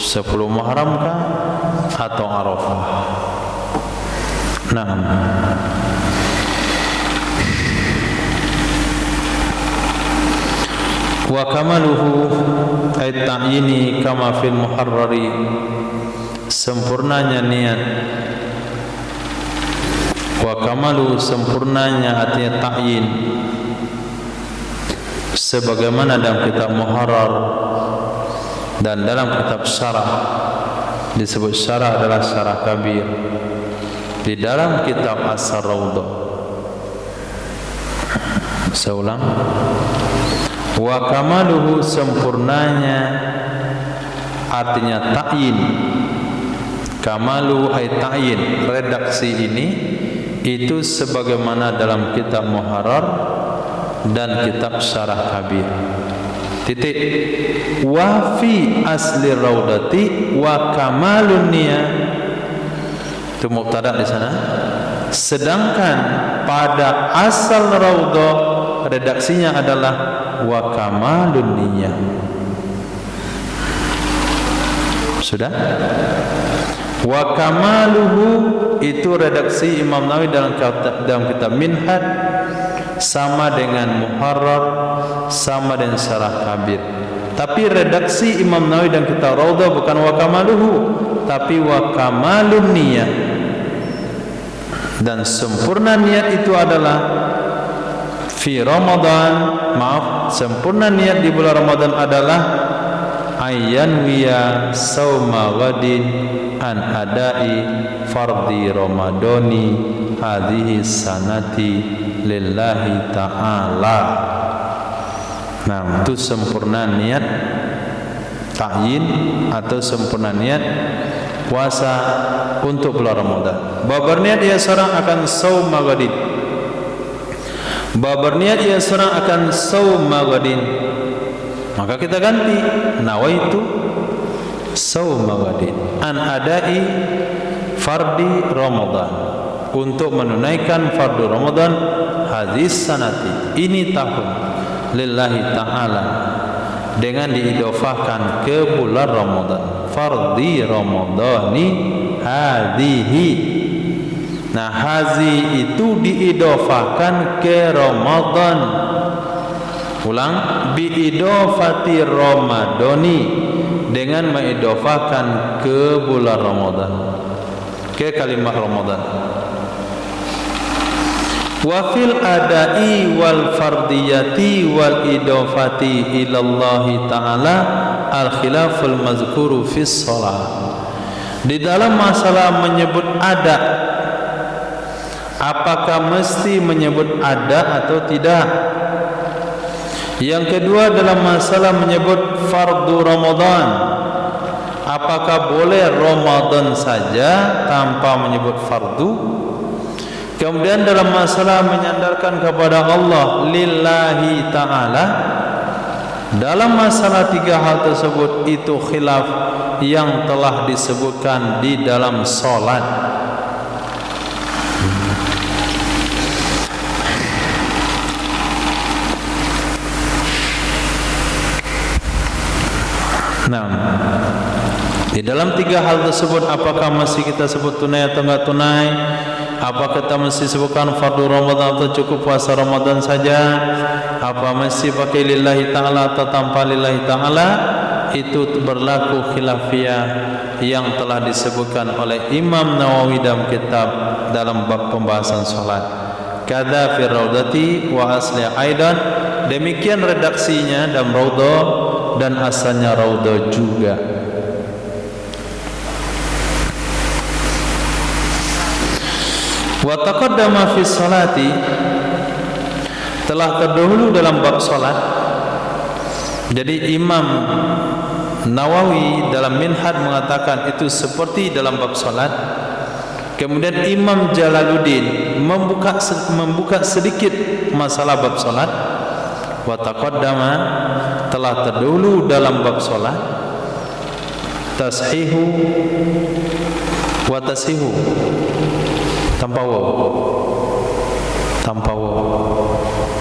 10 Muharram kah atau Arafah. Nah, wa kamaluhu ay ta'yini kama fil muharrari, sempurnanya niat. Wa kamalu, sempurnanya artinya ta'yin, sebagaimana dalam kitab Muharrar dan dalam kitab Syarah. Disebut Syarah adalah Syarah Kabir. Di dalam kitab As-Rawdah, saya ulang, wa kamaluhu, sempurnanya artinya ta'yin. Kamalu ay ta'yin, redaksi ini itu sebagaimana dalam kitab Muharrar dan kitab Syarah Kabir. Titik. Wa fi asli raudati wa kamalun niyah, itu mubtada di sana. Sedangkan pada asal raudhah redaksinya adalah wa kamalun niyah. Sudah? Wa kamaluhu itu redaksi Imam Nawawi dalam kitab Minhaj, sama dengan Muharrar, sama dengan Syarah Kabir. Tapi redaksi Imam Nawawi dan kitab Raudhah bukan wa kamaluhu, tapi wa kamalun niyah. Dan sempurna niat itu adalah fi Ramadan, sempurna niat di bulan Ramadan adalah ayyan wiya sauma ghadin an adai fardhi ramadani hadhihi sanati lillahi ta'ala. Nah, itu sempurna niat ta'yin atau sempurna niat puasa untuk bulan Ramadan. Berniat ia seorang akan sauma ghadin, berniat ia seorang akan sauma ghadin, maka kita ganti nawaitu sauma ghadin an adai fardi Ramadan, untuk menunaikan fardu Ramadan hadis sanati, ini tahun, lillahi ta'ala, dengan diidofahkan ke bulan Ramadan, fardi Ramadani hadihi. Nah, hazi itu diidofahkan ke Ramadan. Ulang, biidofati Ramadani, dengan mengidofahkan ke bulan Ramadan, ke kalimat Ramadan. Wa fil adai wal fardiyati wal idofati ilallahi ta'ala al khilaful mazkuru fis shalah. Di dalam masalah menyebut ada, apakah mesti menyebut ada atau tidak? Yang kedua, dalam masalah menyebut fardu Ramadan, apakah boleh Ramadan saja tanpa menyebut fardu? Kemudian dalam masalah menyandarkan kepada Allah lillahi ta'ala, dalam masalah tiga hal tersebut itu khilaf yang telah disebutkan di dalam solat. Nah, di dalam tiga hal tersebut, apakah masih kita sebut tunai atau enggak tunai? Apa kita mesti sebutkan fardu Ramadan atau cukup puasa Ramadan saja? Apa mesti pakai lillahi ta'ala atau tanpa lillahi ta'ala? Itu berlaku khilafiyah yang telah disebutkan oleh Imam Nawawi dalam kitab dalam bab pembahasan salat. Kadza fi raudati wa asli aidan, demikian redaksinya dalam Raudhah dan asalnya Raudhah juga. Wa taqaddama fi salati, telah terdahulu dalam bab salat Jadi Imam Nawawi dalam Minhaj mengatakan itu seperti dalam bab salat. Kemudian Imam Jalaluddin membuka sedikit masalah bab salat. Wa taqaddama, telah terdahulu dalam bab salat, tashihu wa tasihu tanpa waw,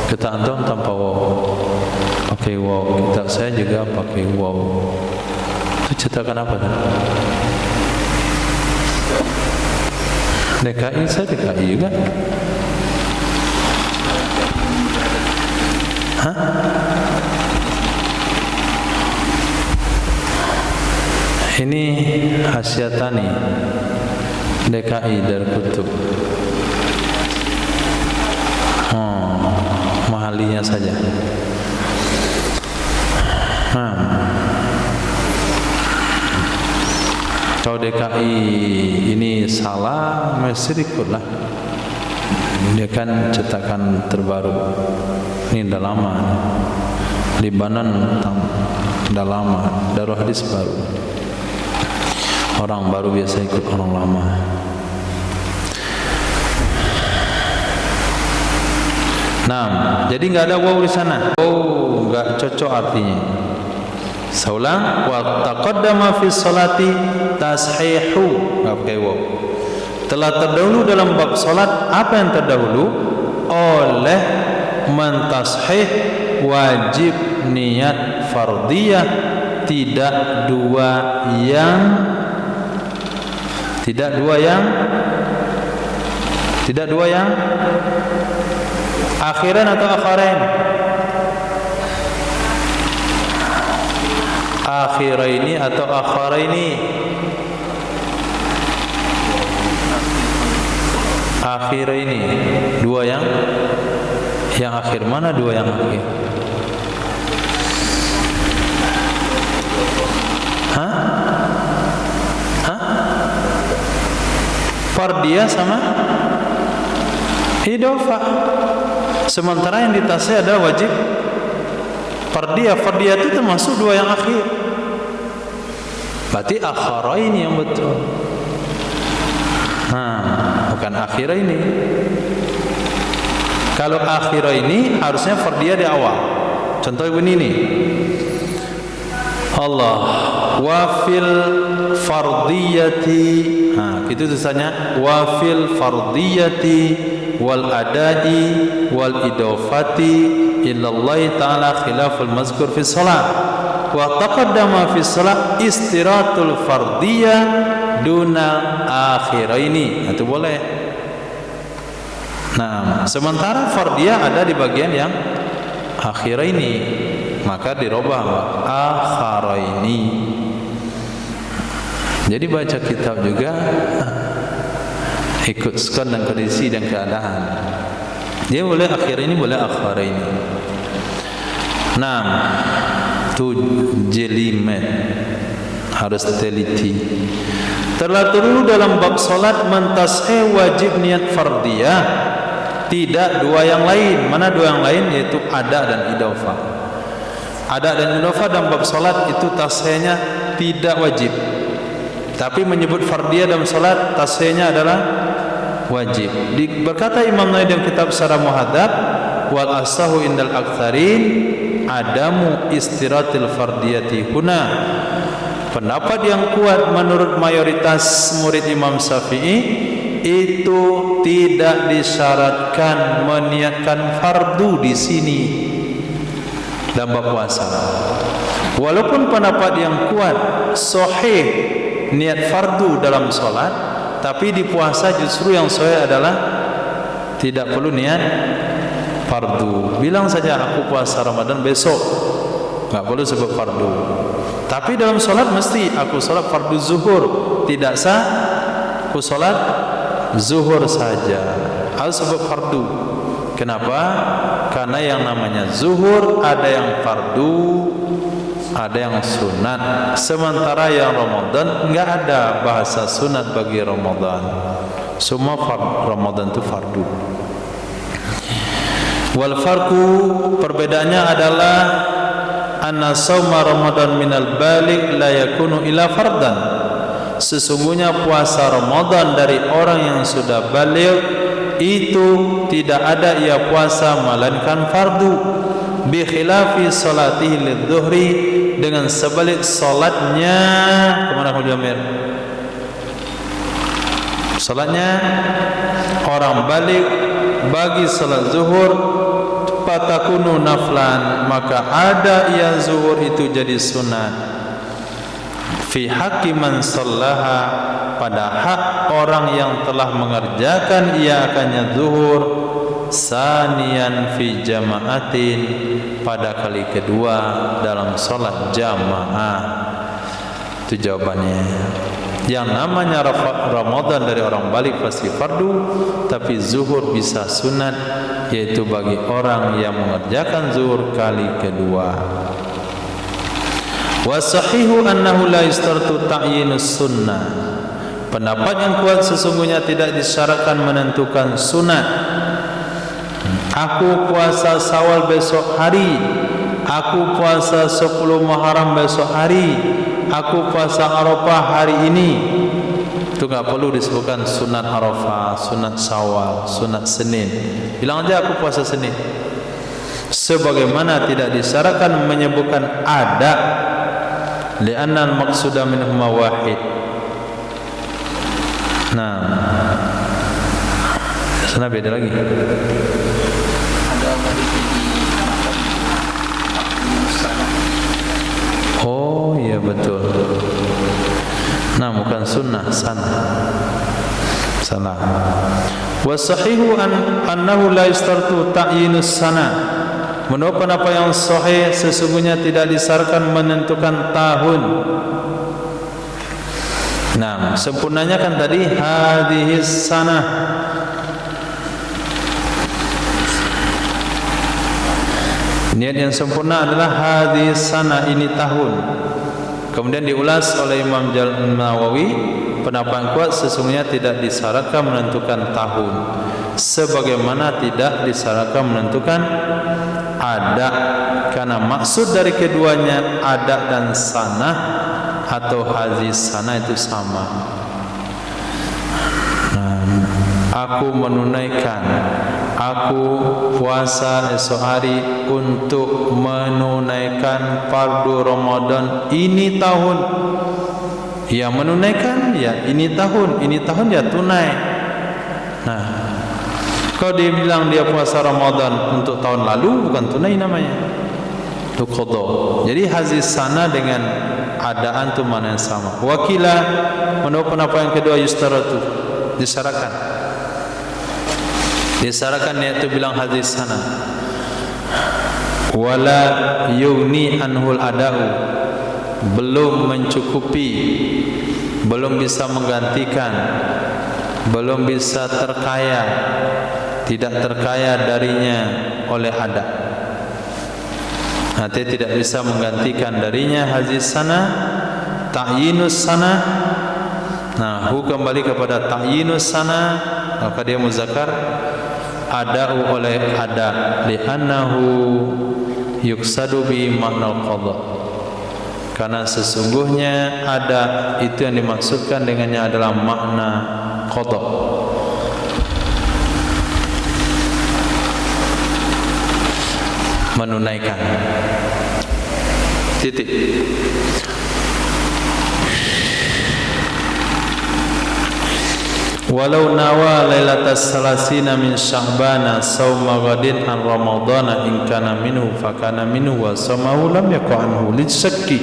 kita antum tanpa waw, pakai waw. Kita saya juga pakai waw. Itu cetakan apa kan? DKI, saya DKI juga. Hah? Ini Hasyatani DKI dari Kutub. Mahalinya saja. Kalau DKI ini salah, mesti ikutlah. Dia kan cetakan terbaru. Ini dah lama. Libanan dah lama. Darul Hadis baru. Orang baru biasa ikut orang lama. Nah, jadi enggak ada waw di sana. Oh, enggak cocok artinya. Saulang wa taqaddama fi sholati tashihu, enggak pakai waw. Telah terdahulu dalam bab salat. Apa yang terdahulu? Oleh mentashih wajib niat fardiyah, tidak dua yang akhiran atau akhirain? Akhiraini atau akhiraini? Akhiraini, dua yang akhir. Mana dua yang akhir? Hah? Fardiyah sama idhofah. Sementara yang ditasih adalah wajib fardiyah. Fardiyah itu termasuk dua yang akhir. Berarti akhiraini yang betul. Bukan akhiraini. Kalau akhiraini harusnya fardiyah di awal. Contoh begini nih. Allah wa fil fardiyati, gitu tulisannya, wa fil fardiyati wal adai wal idofati illallahi ta'ala khilaful mazkur fi salat wa taqaddama fi salat istiratul fardiyah duna akhiraini. Itu boleh. Nah, sementara fardiyah ada di bagian yang akhiraini, maka dirubah akhiraini. Jadi baca kitab juga ikut skon dan kondisi dan keadaan. Dia boleh akhiraini, boleh akhiraini. Nah, tu jelimet harus teliti. Telah dulu dalam bab salat mentashih wajib niat fardiyah, tidak dua yang lain. Mana dua yang lain? Yaitu ada dan idhofah. Ada dan idhofah dalam bab salat itu tashihnya tidak wajib. Tapi menyebut fardiyah dalam salat tashihnya adalah wajib. Berkata Imam Nawawi dalam kitab Syarah Muhadzab, wal asahu indal aktsarin adamu istiratil fardiyati huna. Pendapat yang kuat menurut mayoritas murid Imam Syafi'i itu tidak disyaratkan meniatkan fardu di sini dalam bab puasa. Walaupun pendapat yang kuat sahih niat fardu dalam salat, tapi di puasa justru yang sahih adalah tidak perlu niat fardu. Bilang saja aku puasa Ramadan besok, enggak perlu sebut fardu. Tapi dalam salat mesti aku salat fardu zuhur, tidak sah aku salat zuhur saja, harus sebut fardu. Kenapa? Karena yang namanya zuhur ada yang fardu, ada yang sunat. Sementara yang Ramadan enggak ada bahasa sunat bagi Ramadan. Semua Ramadan itu fardu. Wal farqu, perbedaannya adalah anna shauma Ramadan minal baligh la yakunu illa fardan. Sesungguhnya puasa Ramadan dari orang yang sudah baligh itu tidak ada ia puasa melainkan fardu. Bi khilafi salatihi lidzuhri, dengan sebalik salatnya kemana kamu Jamir? Salatnya orang balik bagi salat zuhur fatakunu naflan, maka ada ia zuhur itu jadi sunat. Fi haqqi man sallaha, pada hak orang yang telah mengerjakan ia akannya zuhur. Saniyan fi jama'atin, pada kali kedua dalam salat jamaah. Itu jawabannya. Yang namanya Ramadan dari orang balik pasti fardu, tapi zuhur bisa sunat, yaitu bagi orang yang mengerjakan zuhur kali kedua. Wa sahihu annahu la yastartu ta'yinus sunnah. Pendapat yang kuat sesungguhnya tidak disyaratkan menentukan sunat. Aku puasa Syawal besok hari, aku puasa 10 Muharram besok hari, aku puasa Arafah hari ini. Itu enggak perlu disebutkan sunat Arafah, sunat Syawal, sunat Senin. Bilang aja aku puasa Senin. Sebagaimana tidak disyaratkan menyebutkan ada, li'anna al-maqsuda minhuma wahid. Nah, sana beda lagi. Oh iya betul. Nah bukan sunnah, sana. Salah. Wasahihu annahu la yastartu ta'yinus sana. Menurut pendapat yang sahih sesungguhnya tidak disyaratkan menentukan tahun. Nah, sempurnanya kan tadi hadhis sanah. Niat yang sempurna adalah hadis sana, ini tahun. Kemudian diulas oleh Imam Nawawi, pendapat kuat sesungguhnya tidak disyaratkan menentukan tahun, sebagaimana tidak disyaratkan menentukan ada, karena maksud dari keduanya ada dan sana atau hadis sana itu sama. Aku menunaikan, aku puasa esok hari untuk menunaikan fardu Ramadan ini tahun. Ya menunaikan, ya ini tahun ya tunai. Nah, kalau dia bilang dia puasa Ramadan untuk tahun lalu, bukan tunai namanya, itu qadha. Jadi hadis sana dengan adaan itu mana yang sama. Wakilah menurut pendapat yang kedua yustaratu, disyaratkan. Disyaratkan niat itu bilang hadis sana. Wala yuni anhul ada'u, belum mencukupi, belum bisa menggantikan, belum bisa terkaya, tidak terkaya darinya oleh ada. Nanti tidak bisa menggantikan darinya hadis sana, ta'yinus sana. Nah, kembali kepada ta'yinus sana, maka dia muzakkar ada'u oleh ada, li'annahu yuksadu bi makna qadha, karena sesungguhnya ada itu yang dimaksudkan dengannya adalah makna qadha. Menunaikan. Titik. Walau nawa lailatas salasina min sya'bana sawma ghadin an ramadana in kana minhu fakana minhu wa samahu lam yaku anhu lisyakki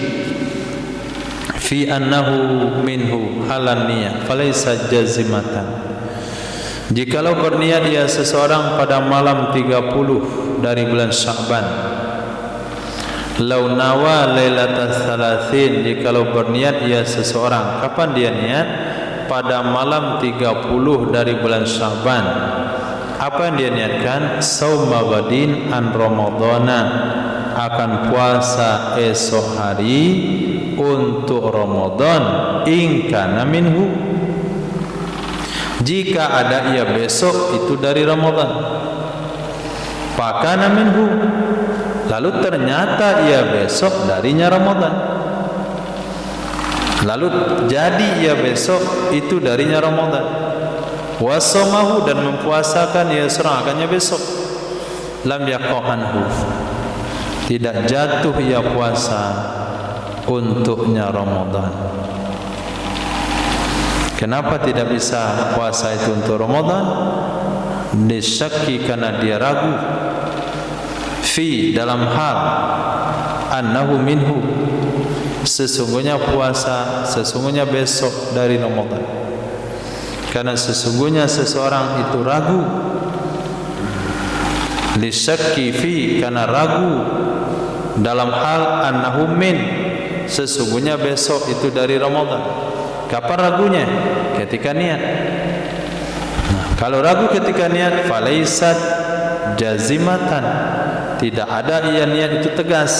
fi annahu minhu halan niyah falaysa jazimatan. Jikalau berniat ia seseorang pada malam 30 dari bulan Sya'ban, lau nawa lailatas salasin, jikalau berniat ia seseorang, kapan dia niat? Pada malam 30 dari bulan Sya'ban. Apa yang dia niatkan? Sauma ghadin an ramadana, akan puasa esok hari untuk Ramadan. In kana minhu, jika ada ia besok itu dari Ramadan. Fakana minhu, lalu ternyata ia besok darinya Ramadan, lalu jadi ia besok itu darinya Ramadan, wasamahu dan mempuasakan ia serangannya besok, lam yaqahanhu, tidak jatuh ia puasa untuknya Ramadan. Kenapa tidak bisa puasa itu untuk Ramadan? Disyakki, karena dia ragu, fi, dalam hal, annahu minhu, sesungguhnya puasa, sesungguhnya besok dari Ramadan. Karena sesungguhnya seseorang itu ragu, disyakki fi, karena ragu dalam hal annahu min, sesungguhnya besok itu dari Ramadan. Kapan ragunya? Ketika niat. Nah, kalau ragu ketika niat, falaisat jazimatan, tidak ada ia niat itu tegas.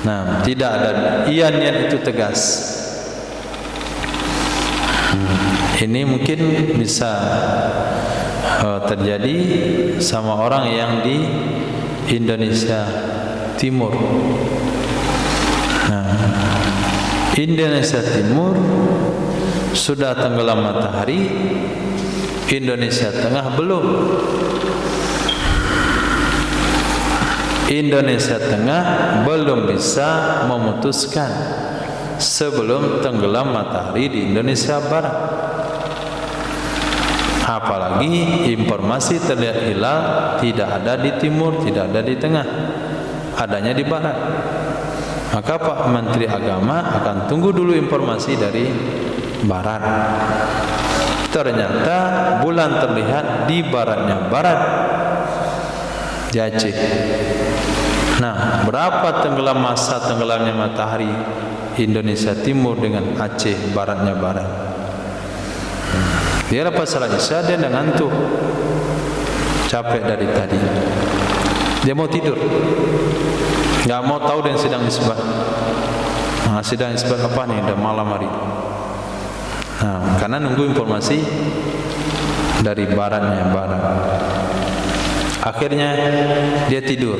Nah, tidak ada ia niat itu tegas. Ini mungkin bisa terjadi sama orang yang di Indonesia Timur. Nah, Indonesia Timur sudah tenggelam matahari, Indonesia Tengah belum. Indonesia Tengah belum bisa memutuskan sebelum tenggelam matahari di Indonesia Barat. Apalagi informasi terlihat hilal tidak ada di timur, tidak ada di tengah, adanya di barat. Maka Pak Menteri Agama akan tunggu dulu informasi dari barat. Ternyata bulan terlihat di baratnya barat, di Aceh. Nah, berapa masa tenggelamnya matahari Indonesia Timur dengan Aceh baratnya barat? Dia lepas salat Isya, dia dah ngantuk, capek dari tadi, dia mau tidur, nggak mau tahu dia sedang isbat. Nah, sedang isbat apa nih? Udah malam hari. Nah, karena nunggu informasi dari baratnya barat. Akhirnya dia tidur.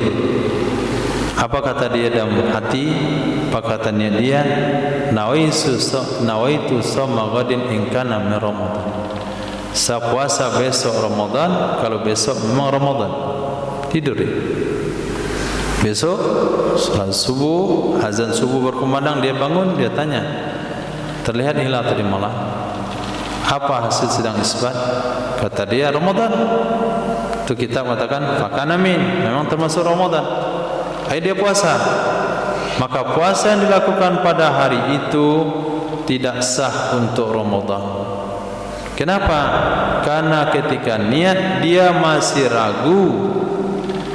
Apa kata dia dalam hati? Apa katanya dia? Nawaitu sawma ghadin in kana min Ramadan. Saya puasa besok Ramadan kalau besok memang Ramadan. Tidur dia. Besok salat subuh, azan subuh berkumandang, dia bangun, dia tanya, terlihat hilal tadi malam, apa hasil sedang isbat? Kata dia Ramadan. Itu kita mengatakan fakana min, memang termasuk Ramadan. Akhirnya dia puasa. Maka puasa yang dilakukan pada hari itu tidak sah untuk Ramadan. Kenapa? Karena ketika niat dia masih ragu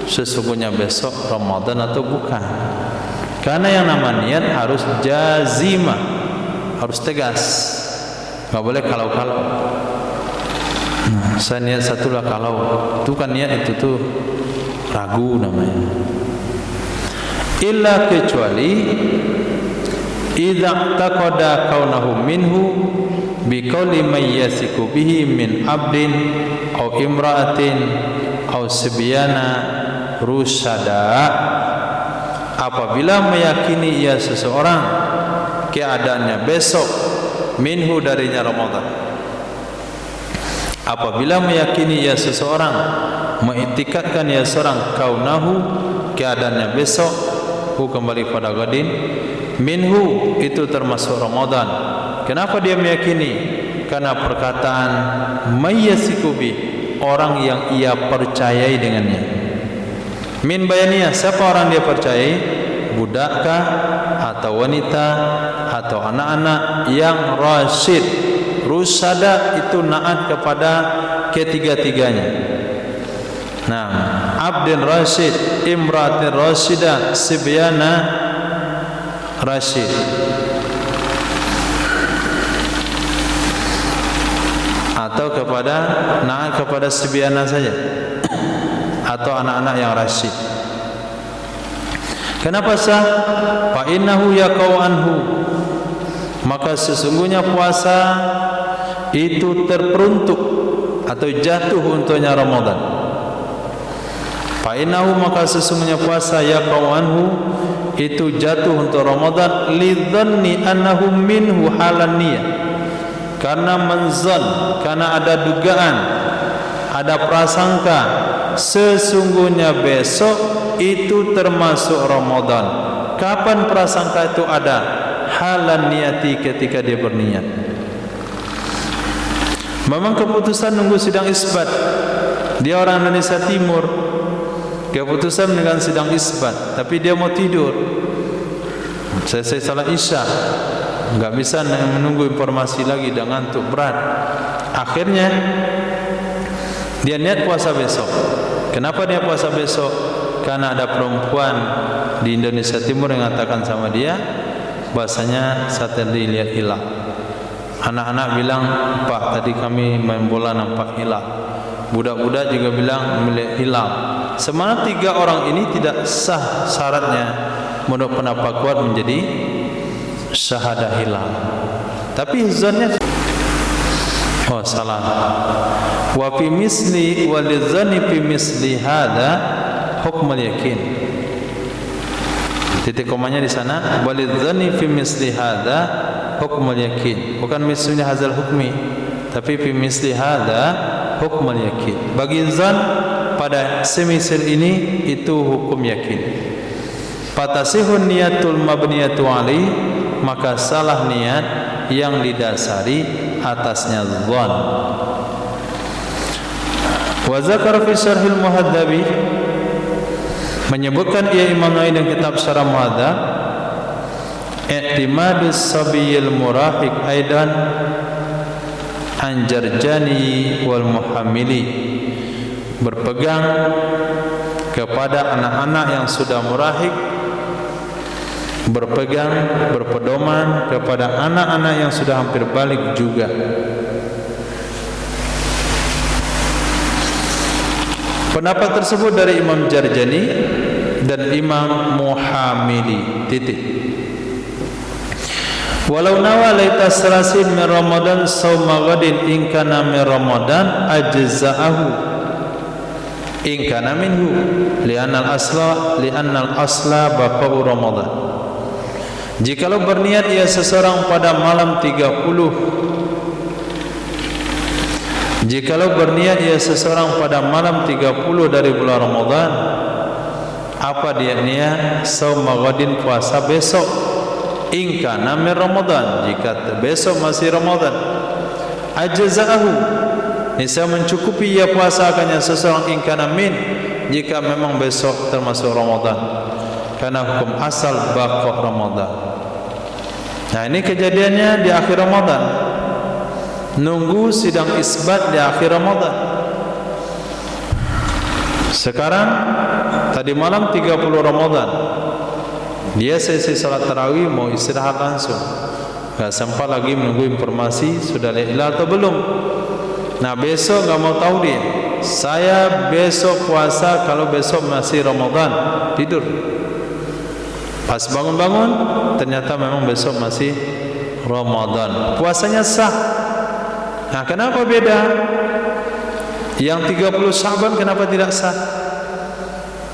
sesungguhnya besok Ramadan atau bukan. Karena yang nama niat harus jazimah, harus tegas, nggak boleh kalau-kalau. Saya niat satulah kalau, itu kan niat itu tuh ragu namanya. Illa kecuali idza taqada kaunahu minhu biqauli may yasiku bihi min abdin aw imra'atin aw sibyana rusada, apabila meyakini ia seseorang keadaannya besok minhu darinya Ramadan, apabila meyakini ia seseorang, mengiktikadkan ia seorang kaunahu keadaannya besok, kembali pada gadin, minhu itu termasuk Ramadan. Kenapa dia meyakini? Karena perkataan mayyasikubi, orang yang ia percayai dengannya. Min bayaniyah, siapa orang dia percayai? Budakkah atau wanita atau anak-anak yang rasyid. Rusada itu naat kepada ketiga-tiganya. Nah, abdin rasyid, imratin rasyidah, sibyana rasyid. Atau kepada naat kepada sibyana saja, atau anak-anak yang rasyid. Kenapa sah? Fa innahu yaqau anhu, maka sesungguhnya puasa itu terperuntuk atau jatuh untuknya Ramadan. Fa innahu, maka sesungguhnya puasa yaqau anhu itu jatuh untuk Ramadan lidzanni annahu minhu halan niyah, karena menzan, karena ada dugaan, ada prasangka sesungguhnya besok itu termasuk Ramadan. Kapan prasangka itu ada? Halan niyati, ketika dia berniat. Memang keputusan nunggu sidang isbat. Dia orang Indonesia Timur, keputusan dengan sidang isbat, tapi dia mau tidur. Selesai salat Isya, enggak bisa menunggu informasi lagi, dan ngantuk berat. Akhirnya dia niat puasa besok. Kenapa dia puasa besok? Karena ada perempuan di Indonesia Timur yang mengatakan sama dia bahasanya saat tadi lihat hilal. Anak-anak bilang, Pak, tadi kami main bola nampak hilal. Budak-budak juga bilang melihat hilal. Sebenarnya 3 orang ini tidak sah syaratnya menurut pendapat kuat menjadi syahadah hilal. Tapi zannya salah. Wa fi misli walizani fi misli hada hukmul yakin. Titik komanya di sana, walizani fi misli hada hukmul yakin. Bukan misli hadzal hukmi, tapi fi misli hada hukmul yakin. Bagi zan pada semisal ini itu hukum yakin. Fatasihun niyatul mabniyatu alaih, maka salah niat yang didasari atasnya zan. Wa zakara fi syarhil muhaddabi, menyebutkan ia Imam Nawawi dalam kitab Syarah Muhadzab, i'timadus sabiyil murahiq aidan anjarjani wal muhammili, berpegang kepada anak-anak yang sudah murahik, berpedoman kepada anak-anak yang sudah hampir balik juga. Pendapat tersebut dari Imam Jarjani dan Imam Muhammili. Titik. Walau nawa laita salasin min Ramadan sauma ghadin in kana min Ramadan ajza'ahu in kana minhu li'annal asla baqa'u Ramadan. Jikalau berniat ia seseorang pada malam 30, jikalau berniat ia seseorang pada malam 30 dari bulan Ramadan, apa dia niat? Sauma ghadin, puasa besok. In kana min Ramadan, jika besok masih Ramadan, ajza'ahu, niscaya mencukupi ia puasa akannya seseorang in kana min, jika memang besok termasuk Ramadan, karena hukum asal baqa Ramadan. Nah, ini kejadiannya di akhir Ramadan, nunggu sidang isbat di akhir Ramadan. Sekarang tadi malam 30 Ramadan, dia selesai salat tarawih mau istirahat langsung, enggak sempat lagi menunggu informasi sudah hilal atau belum. Nah, besok enggak mau tahu dia, saya besok puasa kalau besok masih Ramadan, tidur. Pas bangun-bangun ternyata memang besok masih Ramadan, puasanya sah. Nah, kenapa beda? Yang 30 Sya'ban kenapa tidak sah?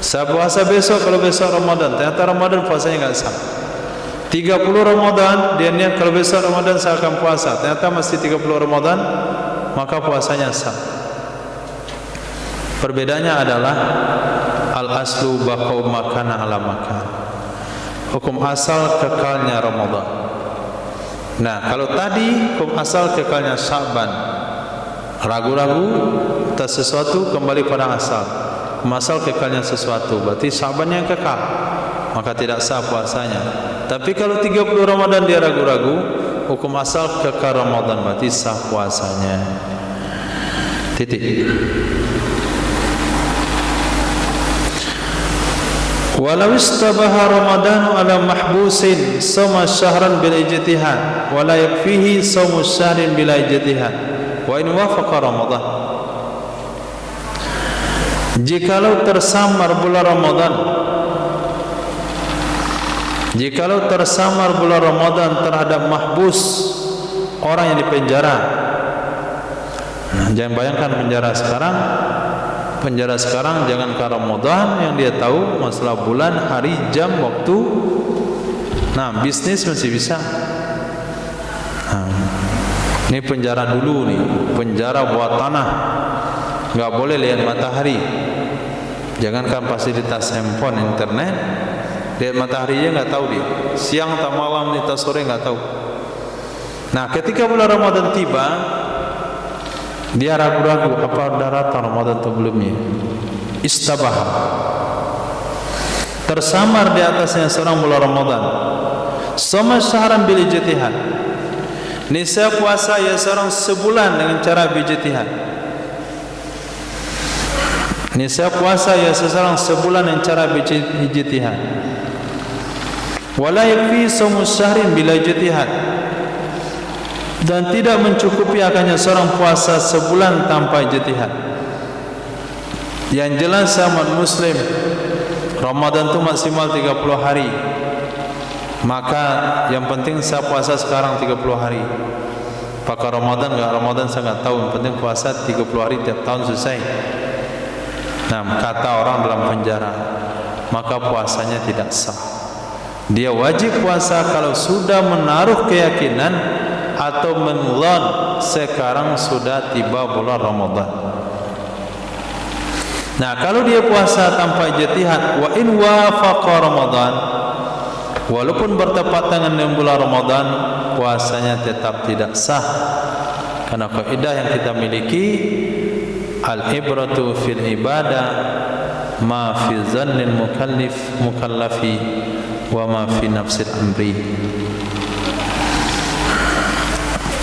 Saya puasa besok kalau besok Ramadan, ternyata Ramadan puasanya enggak sah. 30 Ramadan dia niat kalau besok Ramadan saya akan puasa, ternyata masih 30 Ramadan, maka puasanya sah. Perbedaannya adalah al-aslu baqa'u makana ala makan. Hukum asal kekalnya Ramadan. Nah, kalau tadi hukum asal kekalnya Sya'ban, ragu-ragu atas sesuatu kembali pada asal. Masal kekalnya sesuatu, berarti Sya'ban yang kekal, maka tidak sah puasanya. Tapi kalau 30 Ramadan dia ragu-ragu, hukum asal kekal Ramadan, berarti sah puasanya. Titik. Walau istabaha Ramadanu ala mahbusin sama syahran bila ijtihad wala yakfihi saumu syahrin bila ijtihad wa in wafaqa Ramadan. Jikalau tersamar bulan Ramadan, jikalau tersamar bulan Ramadan terhadap mahbus, orang yang dipenjara. Nah, jangan bayangkan penjara sekarang penjara sekarang jangankan Ramadan, yang dia tahu masalah bulan, hari, jam, waktu. Nah, bisnis masih bisa. Ini penjara dulu nih, penjara bawah tanah, nggak boleh lihat matahari. Jangankan fasilitas handphone, internet, lihat mataharinya nggak tahu dia. Siang atau malam, atau sore nggak tahu. Nah, ketika bulan Ramadan tiba, dia ragu-ragu apa daratan Ramadan atau belumnya. Istabah, tersamar di atasnya seorang bulan Ramadan. Sama syaharan bil ijtihad. Nisa puasa ya seorang sebulan dengan cara bijtihad. Nisa puasa ya seseorang sebulan dengan cara bijtihad. Wala yakfi shaum syahrin bila ijtihad. Dan tidak mencukupi akannya seorang puasa sebulan tanpa ijtihad. Yang jelas sama muslim, Ramadan itu maksimal 30 hari. Maka yang penting saya puasa sekarang 30 hari. Pakai Ramadan enggak Ramadan saya enggak tahu, yang penting puasa 30 hari tiap tahun selesai. Nah, kata orang dalam penjara, maka puasanya tidak sah. Dia wajib puasa kalau sudah menaruh keyakinan atau menlan sekarang sudah tiba bulan Ramadan. Nah, kalau dia puasa tanpa ijtihad, wa in wafaqa Ramadan, walaupun bertepatan dengan bulan Ramadan, puasanya tetap tidak sah. Karena kaidah yang kita miliki, al-ibratu fil ibadah ma fi zannil mukallafi wa ma fi nafsil amri.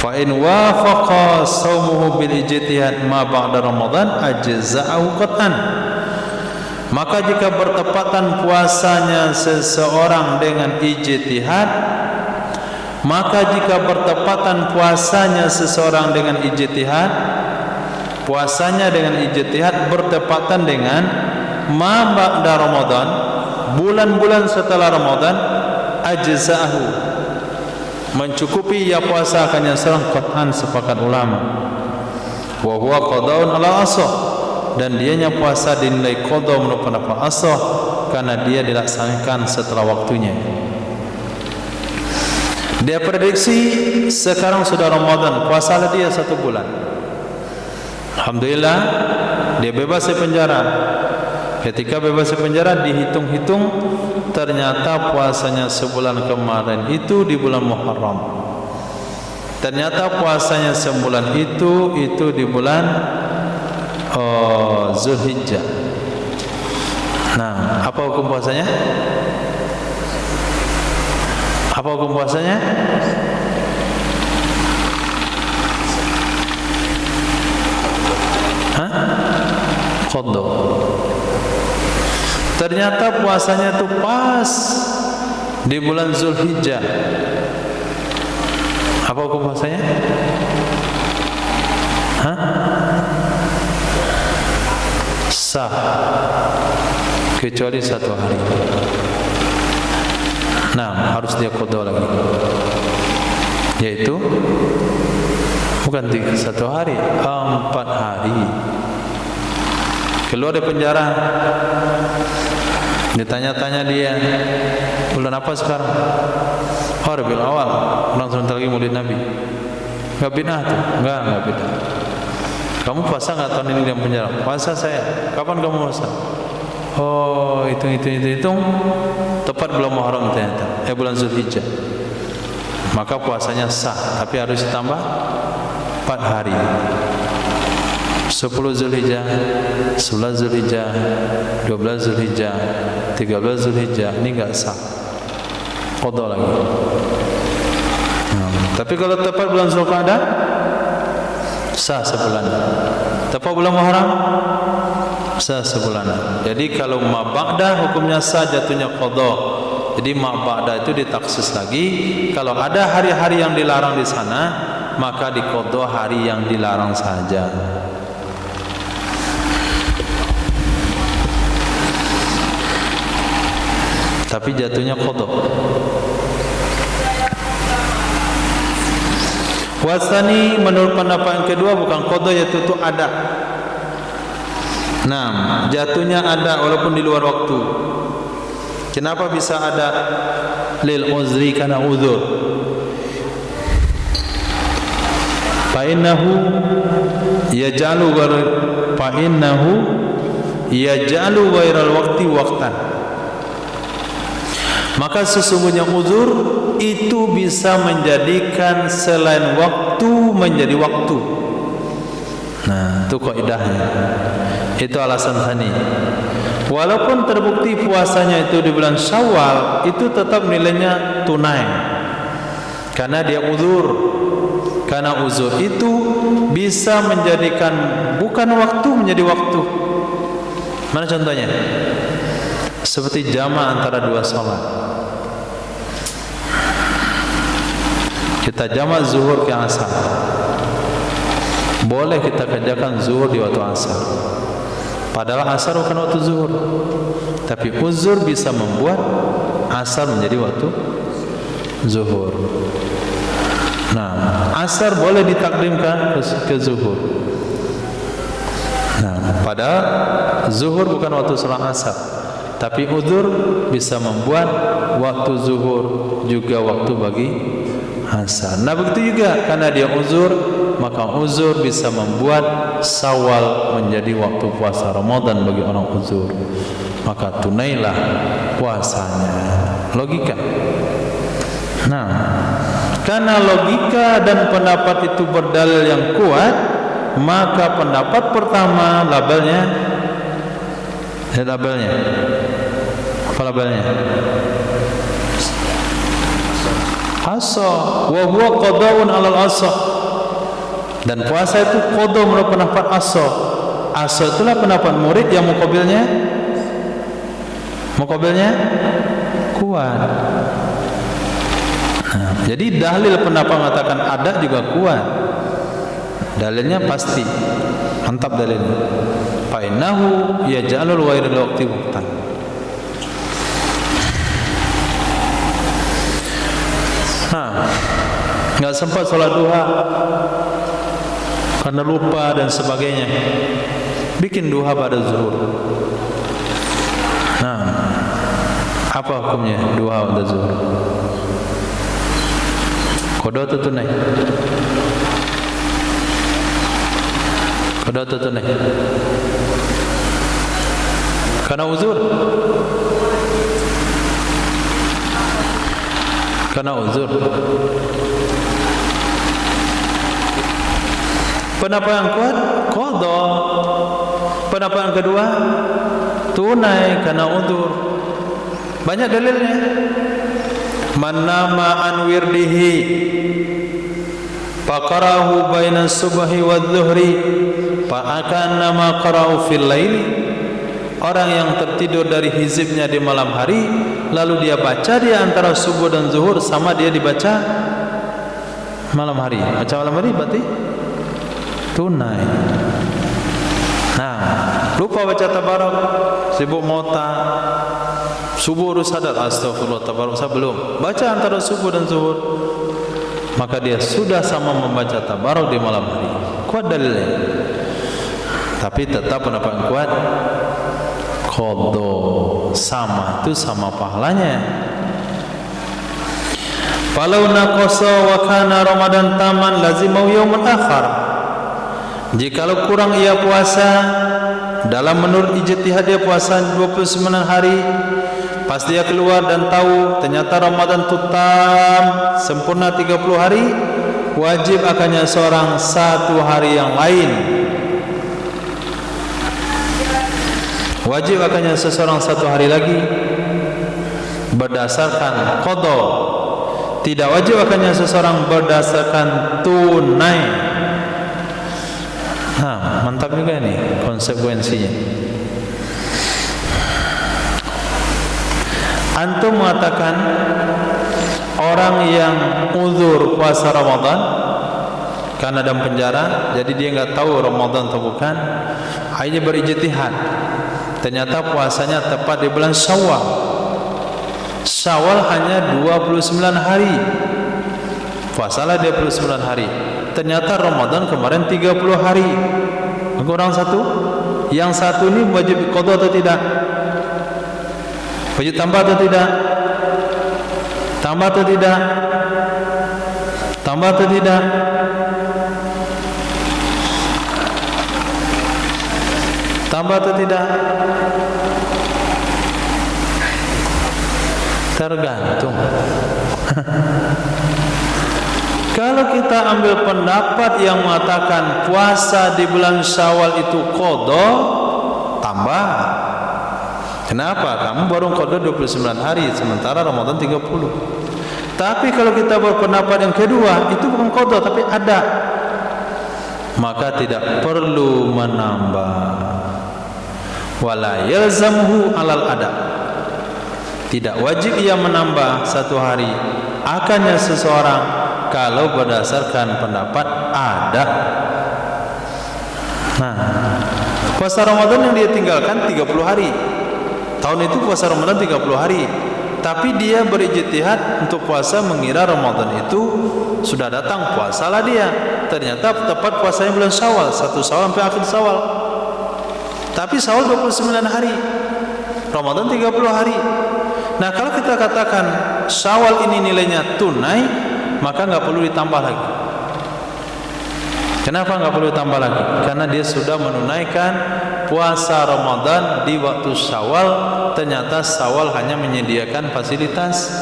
Fa in wafaqa shaumuhu bil ijtihad ma ba'da Ramadan ajza'ahu qat'an. Maka jika bertepatan puasanya seseorang dengan ijtihad, maka jika bertepatan puasanya seseorang dengan ijtihad, puasanya dengan ijtihad bertepatan dengan ma ba'da Ramadan, bulan-bulan setelah Ramadan, ajza'ahu, mencukupi ia puasa akannya seorang qat'an sepakat ulama. Wa huwa qada'un ala asah, dan dianya puasa dinilai qada menurut pendapat asah karena dia dilaksanakan setelah waktunya. Dia prediksi sekarang sudah Ramadan, puasalah dia 1 bulan. Alhamdulillah, dia bebas dari penjara. Ketika bebas dari penjara, dihitung-hitung ternyata puasanya sebulan kemarin itu di bulan Muharram. Ternyata puasanya sebulan itu di bulan Zulhijjah. Nah, apa hukum puasanya? Apa hukum puasanya? Qadha. Ternyata puasanya itu pas di bulan Zulhijjah. Apa hukum puasanya? Sah, kecuali 1 hari. Nah, harus dia qadha lagi, yaitu bukan 1 hari, 4 hari. Keluar dari penjara, ditanya-tanya dia, bulan apa sekarang? Rabiul Awal, langsung lagi Maulid Nabi. Enggak bid'ah tuh? Enggak bid'ah. Kamu puasa enggak tahun ini di penjara? Puasa saya. Kapan kamu puasa? Oh, hitung. Tepat bulan Muharram ternyata. Bulan Zulhijjah. Maka puasanya sah, tapi harus ditambah 4 hari. 10 Zulhijjah, 11 Zulhijjah, 12 Zulhijjah, 13 Zulhijjah, ini enggak sah. Qadha lagi. Tapi kalau tepat bulan Zulqa'dah, sah sebulan. Tepat bulan Muharram, sah sebulan. Jadi kalau ma ba'da hukumnya sah, jatuhnya qadha. Jadi ma ba'da itu ditaksis lagi. Kalau ada hari-hari yang dilarang di sana, maka diqadha hari yang dilarang saja. Tapi jatuhnya qadha. Wasani menurut pendapat yang kedua bukan qadha, yaitu itu ada. Nah, jatuhnya ada walaupun di luar waktu. Kenapa bisa ada? Lil uzri, karena uzur. Fa innahu yaj'alu ghairal waqti waqtan. Maka sesungguhnya uzur itu bisa menjadikan selain waktu menjadi waktu. Nah, itu kaidahnya. Itu alasan tadi. Walaupun terbukti puasanya itu di bulan Syawal, itu tetap nilainya tunai. Karena dia uzur. Karena uzur itu bisa menjadikan bukan waktu menjadi waktu. Mana contohnya? Seperti jama' antara dua salat. Kita jama' zuhur ke asar. Boleh kita kerjakan zuhur di waktu asar. Padahal asar bukan waktu zuhur. Tapi uzur bisa membuat asar menjadi waktu zuhur. Nah, asar boleh ditakdimkan ke zuhur. Nah, padahal zuhur bukan waktu salat asar. Tapi uzur bisa membuat waktu zuhur juga waktu bagi asar. Nah, begitu juga karena dia uzur, maka uzur bisa membuat Syawal menjadi waktu puasa Ramadan bagi orang uzur. Maka tunailah puasanya. Logika. Nah, karena logika dan pendapat itu berdalil yang kuat, maka pendapat pertama labelnya apa labelnya? Asa wa huwa qada'un 'alal asa. Dan puasa itu qada merupakan pendapat asa. Asa itulah pendapat murid yang muqabilnya kuat. Nah, jadi dalil pendapat mengatakan ada juga kuat. Dalilnya pasti mantap dalilnya. Fa innahu yaj'alul ghairal waqti waqtan. Enggak sempat sholat duha karena lupa dan sebagainya, bikin duha pada zuhur. Nah, apa hukumnya duha pada zuhur? Qada atau tunai? Qada atau tunai? Karena uzur. Karena uzur. Pendapat yang kuat qada. Pendapat yang kedua tunai karena uzur. Banyak dalilnya. Man nama an wirdihi faqarahu baina subhi wadh-dhuhri fa akanna ma qara'u fil laili. Orang yang tertidur dari hizibnya di malam hari lalu dia baca di antara subuh dan zuhur sama dia dibaca malam hari. Baca malam hari berarti tunai. Nah, lupa baca tabarak, sibuk mota, subuh harus sadar, astagfirullah, tabarak saya belum. Baca antara subuh dan zuhur, maka dia sudah sama membaca tabarak di malam hari. Kuat dalilnya. Tapi tetap pendapat kuat qada, sama itu sama pahalanya. Falau naqasa wa kana Ramadan taman lazimau yaumun akhar. Jikalau kurang ia puasa, dalam menurut ijtihad dia puasa 29 hari, pas dia keluar dan tahu ternyata Ramadan itu tam sempurna 30 hari, wajib akannya seorang satu hari yang lain. Wajib akannya seseorang satu hari lagi berdasarkan qada. Tidak wajib akannya seseorang berdasarkan tunai. Nah, mantap juga ini konsekuensinya. Antum mengatakan orang yang uzur puasa Ramadan karena dalam penjara, jadi dia enggak tahu Ramadan atau bukan, akhirnya berijtihad. Ternyata puasanya tepat di bulan Syawal. Syawal hanya 29 hari. Puasalah 29 hari. Ternyata Ramadan kemarin 30 hari. Kurang satu Yang satu ini wajib qada atau tidak? Wajib tambah atau tidak? Tambah atau tidak? Tambah atau tidak? Tambah atau tidak? Tergantung. Kalau kita ambil pendapat yang mengatakan puasa di bulan Syawal itu qada, tambah. Kenapa? Kamu baru qada 29 hari sementara Ramadan 30. Tapi kalau kita berpendapat yang kedua, itu bukan qada tapi ada, maka tidak perlu menambah. Wala yalzamuhu alal ada. Tidak wajib ia menambah satu hari akannya seseorang kalau berdasarkan pendapat ada. Nah, puasa Ramadan yang dia tinggalkan 30 hari. Tahun itu puasa Ramadan 30 hari. Tapi dia berijtihad untuk puasa mengira Ramadan itu sudah datang, puasalah dia. Ternyata tepat puasanya bulan Syawal, 1 Syawal sampai akhir Syawal. Tapi Syawal 29 hari, Ramadan 30 hari. Nah, kalau kita katakan Syawal ini nilainya tunai, maka nggak perlu ditambah lagi. Kenapa nggak perlu ditambah lagi? Karena dia sudah menunaikan puasa Ramadan di waktu Syawal. Ternyata Syawal hanya menyediakan fasilitas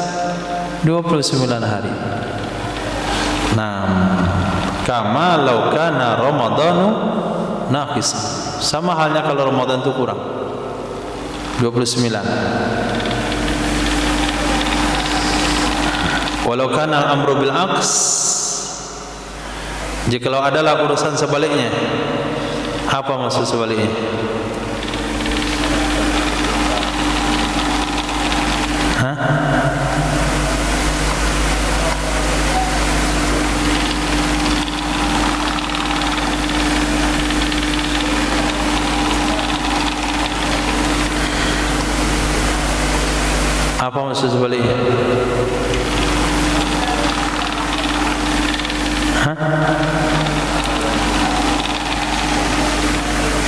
29 hari. Nah, kama law kana Ramadanu naqis. Sama halnya kalau Ramadan itu kurang 29. Walau kana al-amru bil aqs, jikalau adalah urusan sebaliknya. Apa maksud sebaliknya? Hah? Apa maksud sebaliknya? Hah?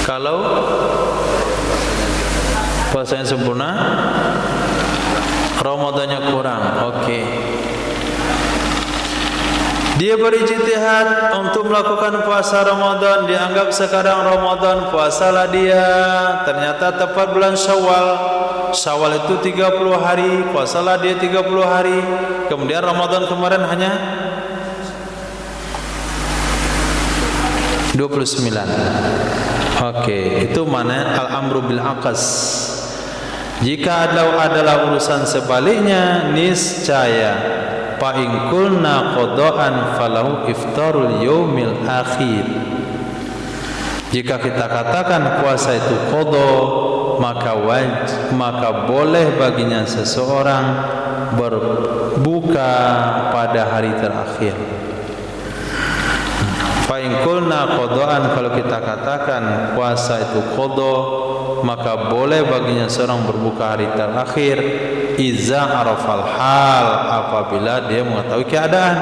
Kalau puasanya sempurna, Ramadannya kurang, oke. Dia berijtihad untuk melakukan puasa Ramadan, dianggap sekarang Ramadan, puasalah dia. Ternyata tepat bulan Syawal. Syawal itu 30 hari, puasalah dia 30 hari. Kemudian Ramadan kemarin hanya 29. Oke, itu mana al-amru bil aqas. Jika adalah urusan sebaliknya, niscaya fa in kulna qada'an falahu iftarul yaumil akhir. Jika kita katakan puasa itu qada, maka boleh baginya seseorang berbuka pada hari terakhir. Fa in qulna qada'an, kalau kita katakan puasa itu qada, maka boleh baginya seorang berbuka hari terakhir iza arafal hal, apabila dia mengetahui keadaan.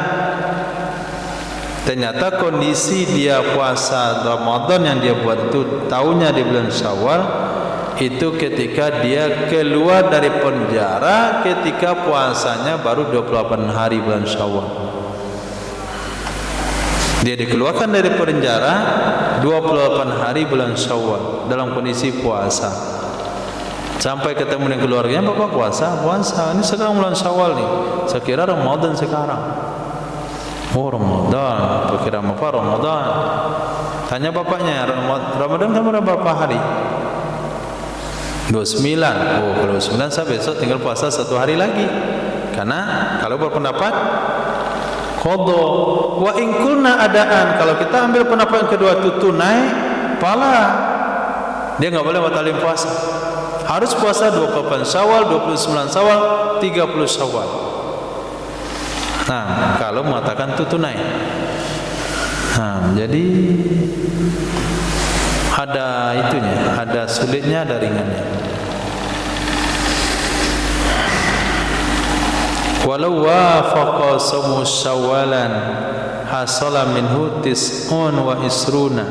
Ternyata kondisi dia puasa Ramadan yang dia buat itu tahunnya di bulan Syawal, itu ketika dia keluar dari penjara, ketika puasanya baru 28 hari bulan Syawal. Dia dikeluarkan dari penjara 28 hari bulan Syawal dalam kondisi puasa. Sampai ketemu dengan keluarganya, "Bapak puasa?" "Puasa. Ini sekarang bulan Syawal nih." "Saya kira Ramadan sekarang." "Oh, Ramadan. Kira apa Ramadan?" Tanya bapaknya, "Ramadan kamu berapa hari?" 29. "Oh, kalau 29 saya besok tinggal puasa 1 hari lagi." Karena kalau berpendapat qada. Wa in kunna adaan, kalau kita ambil pendapat yang kedua itu tunai, pala dia enggak boleh batalin puasa. Harus puasa 28 Syawal, 29 Syawal, 30 Syawal. Nah, kalau mengatakan itu tunai. Nah, jadi ada itunya, ada sulitnya, ada ringannya. Walau wafaqa sumu Syawalan hasala minhu tis'un wa isruna.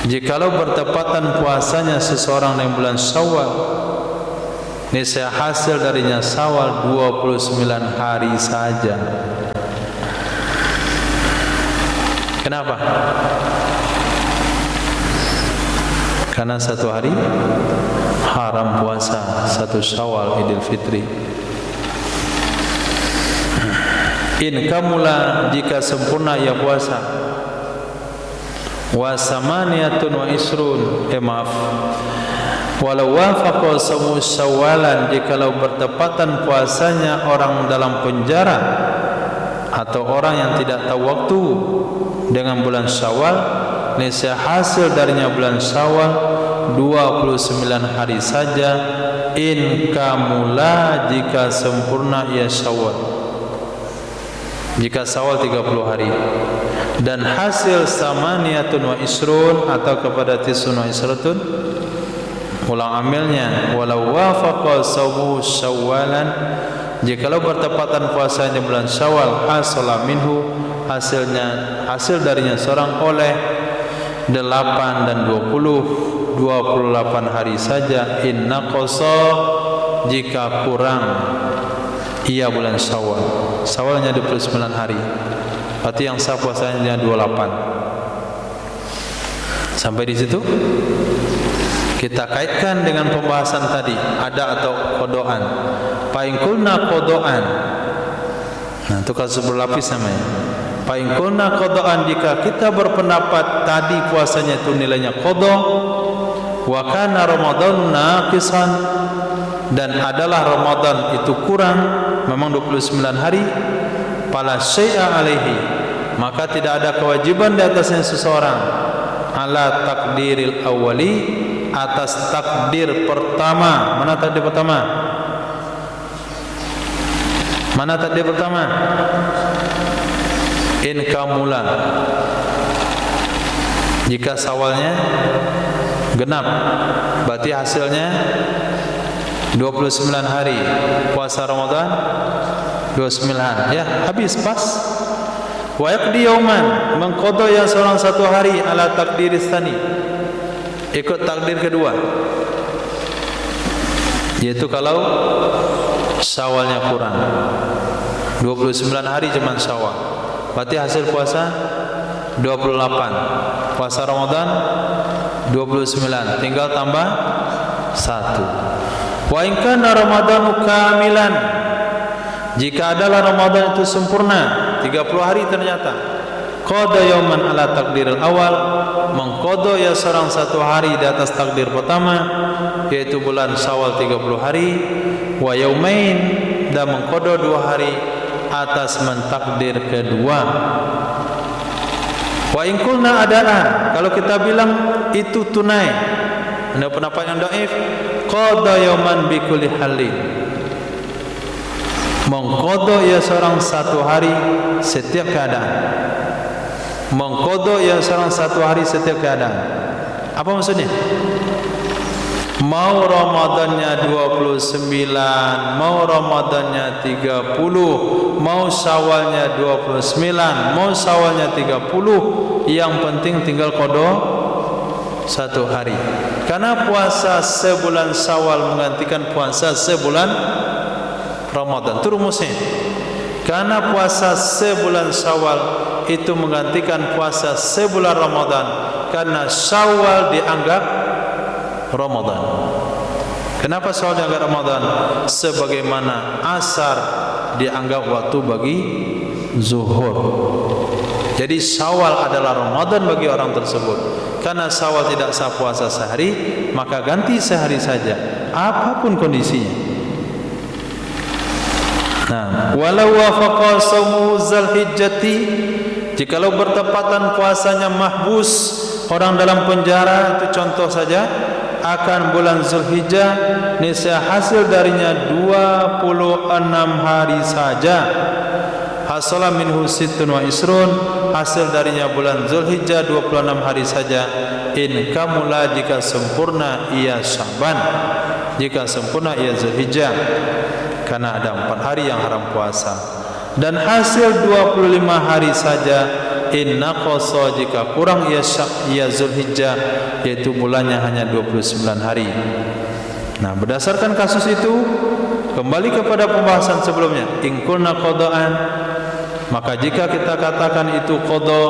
jikalau bertepatan puasanya seseorang dengan bulan Syawal, niscaya hasil darinya Syawal 29 hari saja. Kenapa? Karena satu hari haram puasa, satu Syawal Idul Fitri. In kamula, jika sempurna ia puasa, wa samaniyatun wa isrun, walau wafaqa samu Syawalan, jikalau bertepatan puasanya orang dalam penjara atau orang yang tidak tahu waktu dengan bulan Syawal, niscaya hasil darinya bulan Syawal 29 hari saja. In kamula, jika sempurna ia Syawal, jika Syawal 30 hari. Dan hasil samaniyatun wa isrun, atau kepada tisun wa isratun, ulang amilnya, walau wafaqa sawmu Syawalan, jikalau bertepatan puasanya bulan Syawal, hasala minhu, hasil darinya seorang oleh 8 dan 28 hari saja. In naqasa, jika kurang ia bulan Syawal, Syawalnya 29 hari, berarti yang sah puasanya 28. Sampai di situ kita kaitkan dengan pembahasan tadi, ada atau kodoan. Paingkulna kodoan, nah itu kasus berlapis namanya. Paingkulna kodoan, jika kita berpendapat tadi puasanya itu nilainya kodo, wa kana Ramadan naqisan, dan adalah Ramadan itu kurang, memang 29 hari, fala syai'a alaihi, maka tidak ada kewajiban di atasnya seseorang, ala takdiril awwali, atas takdir pertama. Mana takdir pertama? Mana takdir pertama? In kamula, jika Syawalnya genap, berarti hasilnya 29 hari. Puasa Ramadan 29, ya habis pas. Wa yaqdi yauman, mengqada yang seorang satu hari, ala takdiris tsani, ikut takdir kedua, yaitu kalau Syawalnya kurang 29 hari cuman Syawal, berarti hasil puasa 28, puasa Ramadan 29, tinggal tambah 1. Wa in kana Ramadanu kamilan, jika adalah Ramadan itu sempurna 30 hari ternyata, qada yauman ala takdiril awal, mengqada ya seorang satu hari di atas takdir pertama, yaitu bulan Syawal 30 hari, wa yaumain, dan mengqada 2 hari atas mentakdir kedua. Wa in qulna adaan, kalau kita bilang itu tunai, ada pendapat yang dhaif, qada yauman bi kulli halin, mengqada ya seorang satu hari setiap keadaan. Mengqada ya seorang satu hari setiap keadaan. Apa maksudnya? Mau Ramadannya 29, mau Ramadannya 30, mau Syawalnya 29, mau Syawalnya 30, yang penting tinggal qada satu hari. Karena puasa sebulan Syawal menggantikan puasa sebulan Ramadan, itu rumusnya. Karena puasa sebulan Syawal itu menggantikan puasa sebulan Ramadan, karena Syawal dianggap Ramadan. Kenapa Syawal dianggap Ramadan? Sebagaimana asar dianggap waktu bagi zuhur. Jadi Syawal adalah Ramadan bagi orang tersebut. Karena Syawal tidak sah puasa sehari, maka ganti sehari saja, apapun kondisinya. Nah, walau wafaqa saumu Zulhijjati, jikalau bertepatan puasanya mahbus, orang dalam penjara, itu contoh saja, akan bulan Zulhijjah, niscaya hasil darinya 26 hari saja. Hasala minhu sittun wa isrun, hasil darinya bulan Zulhijjah 26 hari saja. In kamula, jika sempurna ia Sya'ban, jika sempurna ia Zulhijjah, karena ada 4 hari yang haram puasa. Dan hasil 25 hari saja inna qasa jika kurang ia Zulhijjah, yaitu bulannya hanya 29 hari. Nah, berdasarkan kasus itu kembali kepada pembahasan sebelumnya, in qulna qada'an, maka jika kita katakan itu qada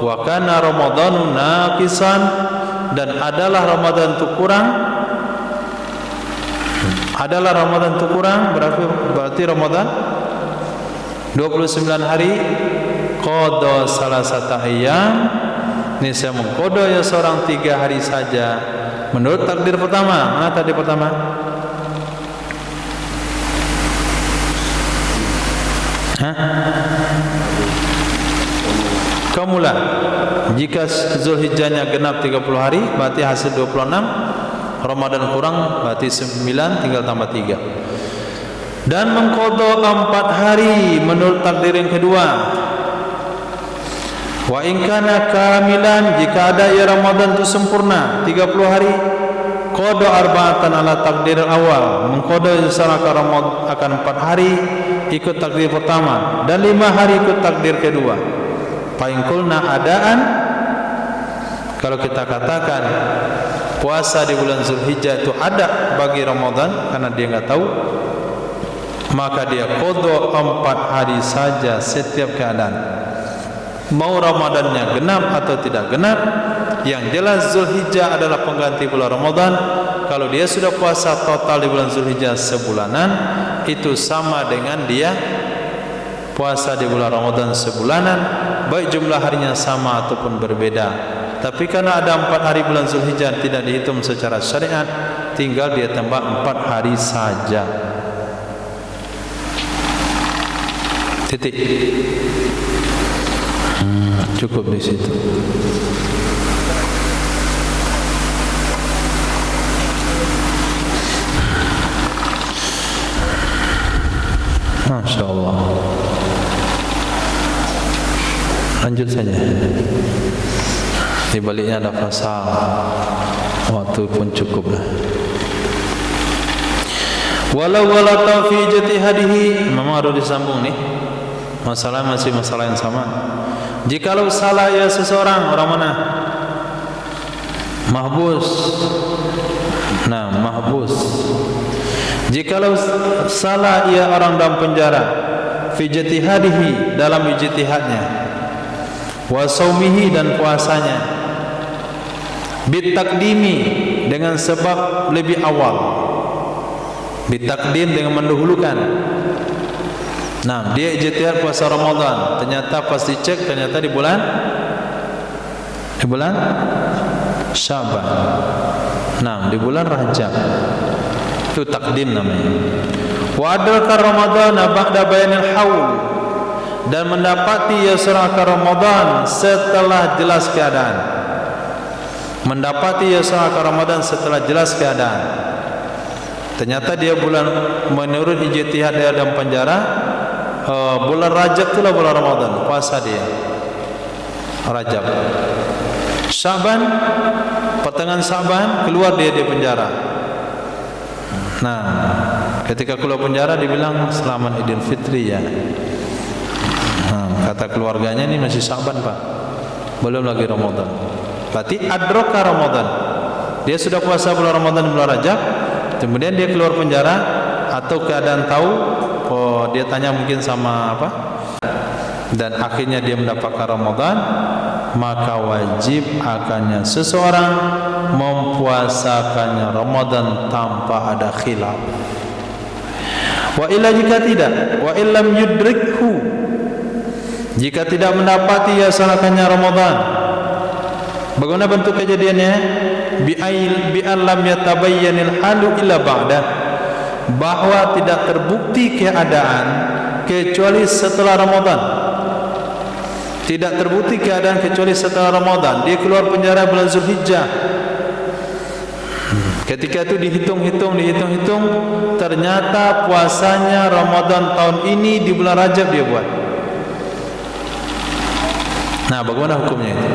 wa kana ramadhanu naqisan, dan adalah Ramadan itu kurang, berarti Ramadan 29 hari, qada salasata ayyam, ini saya mengqada ya seorang 3 hari saja menurut takdir pertama. Mana takdir pertama? Kamula, jika Zulhijjahnya genap 30 hari berarti hasil 26, Ramadan kurang berarti 9, tinggal tambah 3. Dan mengqada 4 hari menurut takdir yang kedua. Wa in kana kamilan, jika ada ya Ramadan itu sempurna 30 hari, qada arba'atan ala takdir awal, mengqada secara Ramadan akan 4 hari ikut takdir pertama dan 5 hari ikut takdir kedua. Fa in qulna adaan, kalau kita katakan puasa di bulan Zulhijjah itu ada bagi Ramadan karena dia enggak tahu, maka dia qada 4 hari saja setiap keadaan. Mau Ramadannya genap atau tidak genap, yang jelas Zulhijjah adalah pengganti bulan Ramadan. Kalau dia sudah puasa total di bulan Zulhijjah sebulanan, itu sama dengan dia puasa di bulan Ramadan sebulanan, baik jumlah harinya sama ataupun berbeda. Tapi karena ada 4 hari bulan Zulhijjah tidak dihitung secara syariat, tinggal dia tambah 4 hari saja. Titik. Cukup di situ. Masya Allah. Lanjut saja. Di baliknya ada pasal, waktu pun cukup lah. Walau walata fi jatihadihi, memang harus disambung nih. Masalah masih masalah yang sama. Jikalau salah ya seseorang, orang mana? Mahbus. Nah, mahbus. Jikalau salah ia orang dalam penjara, fi jatihadihi, dalam ijtihadnya, wa saumihi, dan puasanya, bitakdimi, dengan sebab lebih awal, bitakdim, dengan mendahulukan. Nah, dia ijtihad puasa Ramadan, ternyata pas dicek ternyata di bulan Syaban. Nah, di bulan Rajab. Itu takdim namanya. Wa adraka Ramadan ba'da bayanil haul, dan mendapati ya seorang Ramadan setelah jelas keadaan. Mendapati ya seorang Ramadan setelah jelas keadaan. Ternyata dia bulan, menurut ijtihad dia dalam penjara, bulan Rajab itulah bulan Ramadan, puasa dia Rajab. Syaban, pertengahan Syaban keluar dia di penjara. Nah, ketika keluar penjara dibilang selamat Idul Fitri ya. Nah, kata keluarganya ini masih Syaban Pak, belum lagi Ramadan. Berarti adroka Ramadan, dia sudah puasa bulan Ramadan, bulan Rajab, kemudian dia keluar penjara atau keadaan tahu, dia tanya mungkin sama apa, dan akhirnya dia mendapatkan Ramadan, maka wajib akannya seseorang mempuasakannya Ramadan tanpa ada khilaf. Wa illa, jika tidak, wa illam yudrikhu, jika tidak mendapati ya salakannya Ramadan, bagaimana bentuk kejadiannya? Bi alam yatabayyanil halu illa ba'da, bahwa tidak terbukti keadaan kecuali setelah Ramadan. Tidak terbukti keadaan kecuali setelah Ramadan. Dia keluar penjara bulan Zulhijjah. Ketika itu dihitung-hitung, ternyata puasanya Ramadan tahun ini di bulan Rajab dia buat. Nah, bagaimana hukumnya itu?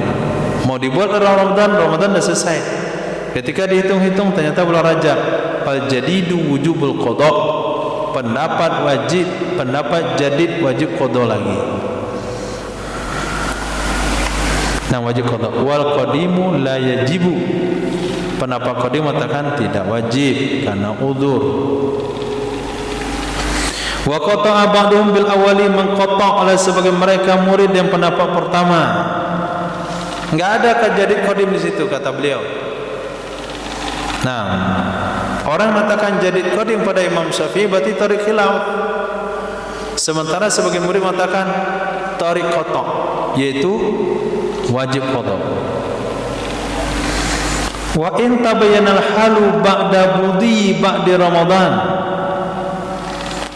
Mau dibuat Ramadan sudah selesai. Ketika dihitung-hitung ternyata bulan Rajab, fal jadidu wujubul qada, pendapat jadid wajib qada lagi. Nah, wajib qada. Wal qadimu la yajibu. Pendapat qadim mengatakan tidak wajib karena udzur. Wa qata'a ba'dhum bil awwali, mengqata' oleh sebagian mereka murid yang pendapat pertama. Enggak ada kejadian qadim di situ kata beliau. Nah, orang mengatakan jadi qadim pada Imam Syafi'i berarti tarik khilaf. Sementara sebagian murid mengatakan tarik qata', yaitu wajib qada. Wa in tabayyana al-halu ba'da budhi ba'di Ramadan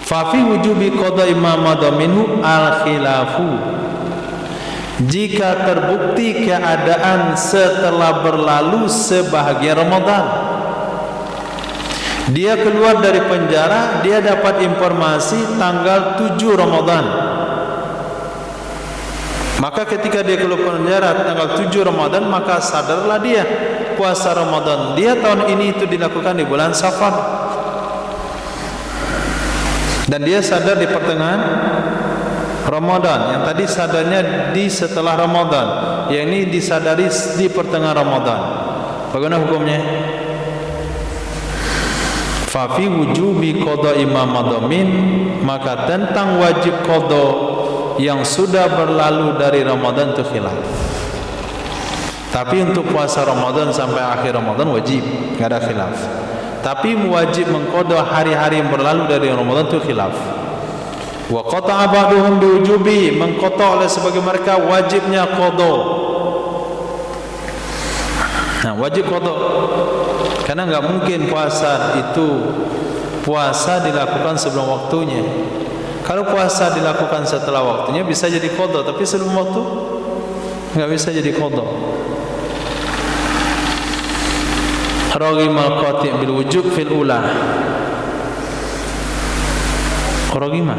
fa fi wujubi qada'i ma madha minhu al-khilafu. Jika terbukti keadaan setelah berlalu sebahagian Ramadan, dia keluar dari penjara, dia dapat informasi tanggal 7 Ramadan. Maka ketika dia keluar penjara tanggal 7 Ramadan, maka sadarlah dia puasa Ramadan dia tahun ini itu dilakukan di bulan Safar. Dan dia sadar di pertengahan Ramadan. Yang tadi sadarnya di setelah Ramadan, yang ini disadari di pertengahan Ramadan. Bagaimana hukumnya? Fa fi wujubi qada'i ma madhamin, maka tentang wajib qada yang sudah berlalu dari Ramadan itu khilaf. Tapi untuk puasa Ramadan sampai akhir Ramadan wajib, enggak ada khilaf. Tapi wajib mengqada hari-hari yang berlalu dari Ramadan itu khilaf. Wa qata'a ba'duhum biwujubi, mengqata oleh sebagian mereka wajibnya qada. Nah, wajib qada. Karena enggak mungkin puasa dilakukan sebelum waktunya. Kalau puasa dilakukan setelah waktunya bisa jadi qada, tapi sebelum waktu enggak bisa jadi qada. Raghima qati' bil wujub fil ula. Raghima.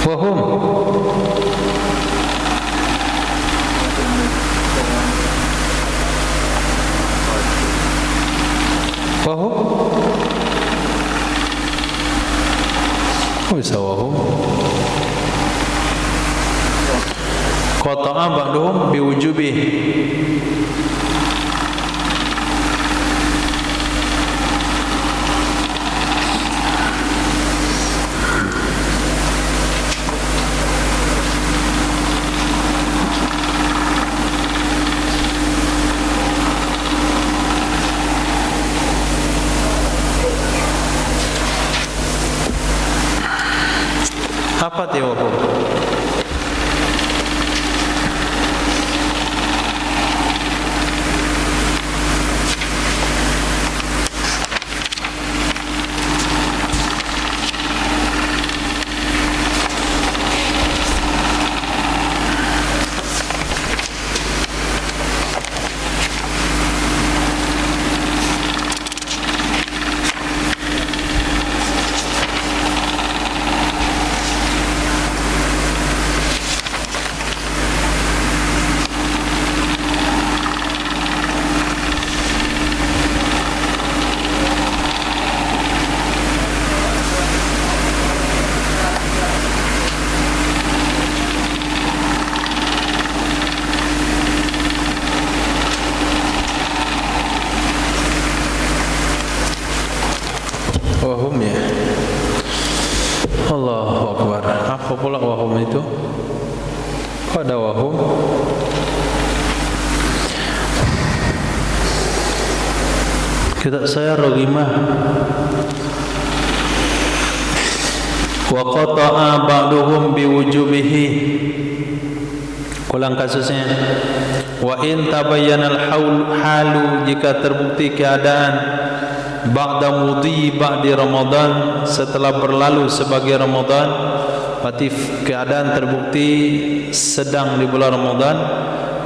Wahum. Wahum. Kok bisa wahum? Qata'a ba'duhum biwujubih. Apa dia wahum? Wahum ya. Allahu Akbar. Apa pula wahum itu? Kok ada wahum? Kita saya raghimah. Wa qata'a ba'duhum biwujubihi. Ulang kasusnya. Wa in tabayyana al-halu, jika terbukti keadaan ba'da mudhi ba'di Ramadan, setelah berlalu sebagai Ramadan, berarti keadaan terbukti sedang di bulan Ramadan,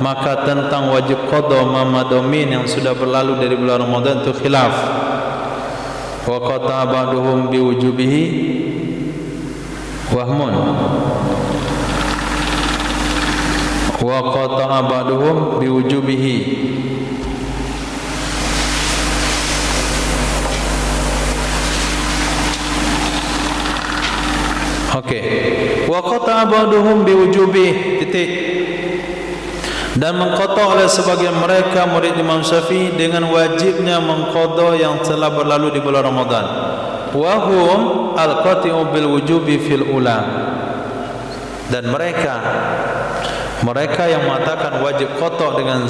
maka tentang wajib qada mamadomin yang sudah berlalu dari bulan Ramadan itu khilaf. Wa qata'a ba'duhum biwujubihi wahmun. Wa qata'a ba'duhum biwujubihi. Okey. Wa qata'a ba'duhum biwujubi titik. Dan mengqata' oleh sebagian mereka murid Imam Syafi'i dengan wajibnya mengqada yang telah berlalu di bulan Ramadan. Wa hum al-qati'u bil wujubi fil ula. Dan mereka yang mengatakan wajib qata' dengan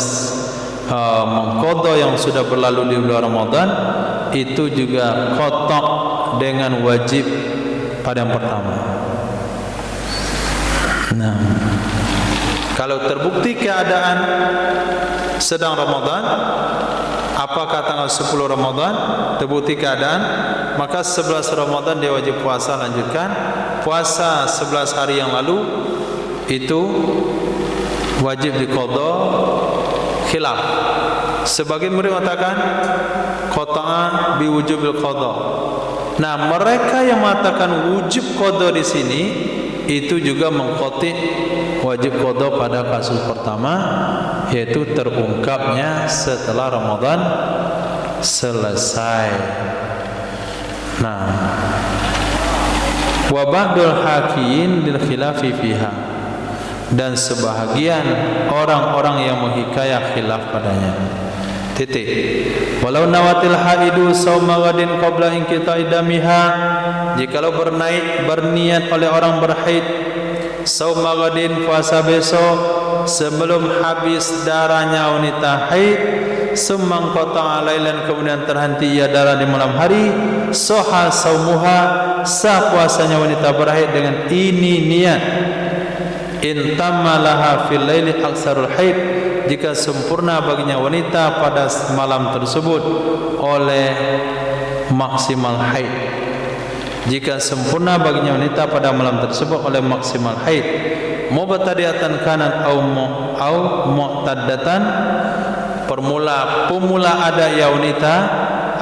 mengqada yang sudah berlalu di bulan Ramadan, itu juga qata' dengan wajib pada yang pertama. Nah, kalau terbukti keadaan sedang Ramadan, apakah tanggal 10 Ramadan terbukti keadaan, maka 11 Ramadan dia wajib puasa, lanjutkan. Puasa 11 hari yang lalu itu wajib diqadha, khilaf. Sebagian murid mengatakan qata'a bi wujubil qadha. Nah, mereka yang mengatakan wujub qadha di sini itu juga mengqati' wajib qadha pada kasus pertama, yaitu terungkapnya setelah Ramadan selesai. Nah, wa ba'dul hakiyin lil khilafi fiha, dan sebahagian orang-orang yang menghikayah khilaf padanya. Titik. Walau nawatil haidu sauma ghadin qabla inqita'i damiha, jikalau berniat oleh orang berhaid sauma ghadin, puasa besok sebelum habis darahnya wanita haid, summa qata'a lailan, kemudian terhenti ia darah di malam hari, sahha saumuha, sah puasanya wanita berhaid dengan ini niat. In tamalaha fil laili aksarul haid, jika sempurna baginya wanita pada malam tersebut oleh maksimal haid. Jika sempurna baginya wanita pada malam tersebut oleh maksimal haid, mubtadi'atan kanat au mu'taddatan, pemula ada ya wanita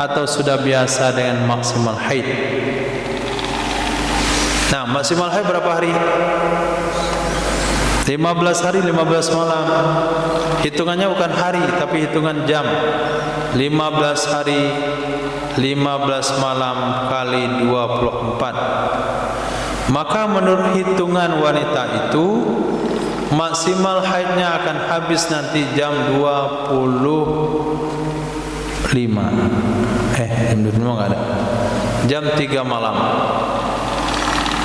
atau sudah biasa dengan maksimal haid. Nah, maksimal haid berapa hari? 15 hari 15 malam. Hitungannya bukan hari tapi hitungan jam. 15 hari 15 malam kali 24. Maka menurut hitungan wanita itu maksimal haidnya akan habis nanti jam 25. Jam 25 enggak ada. Jam 3 malam.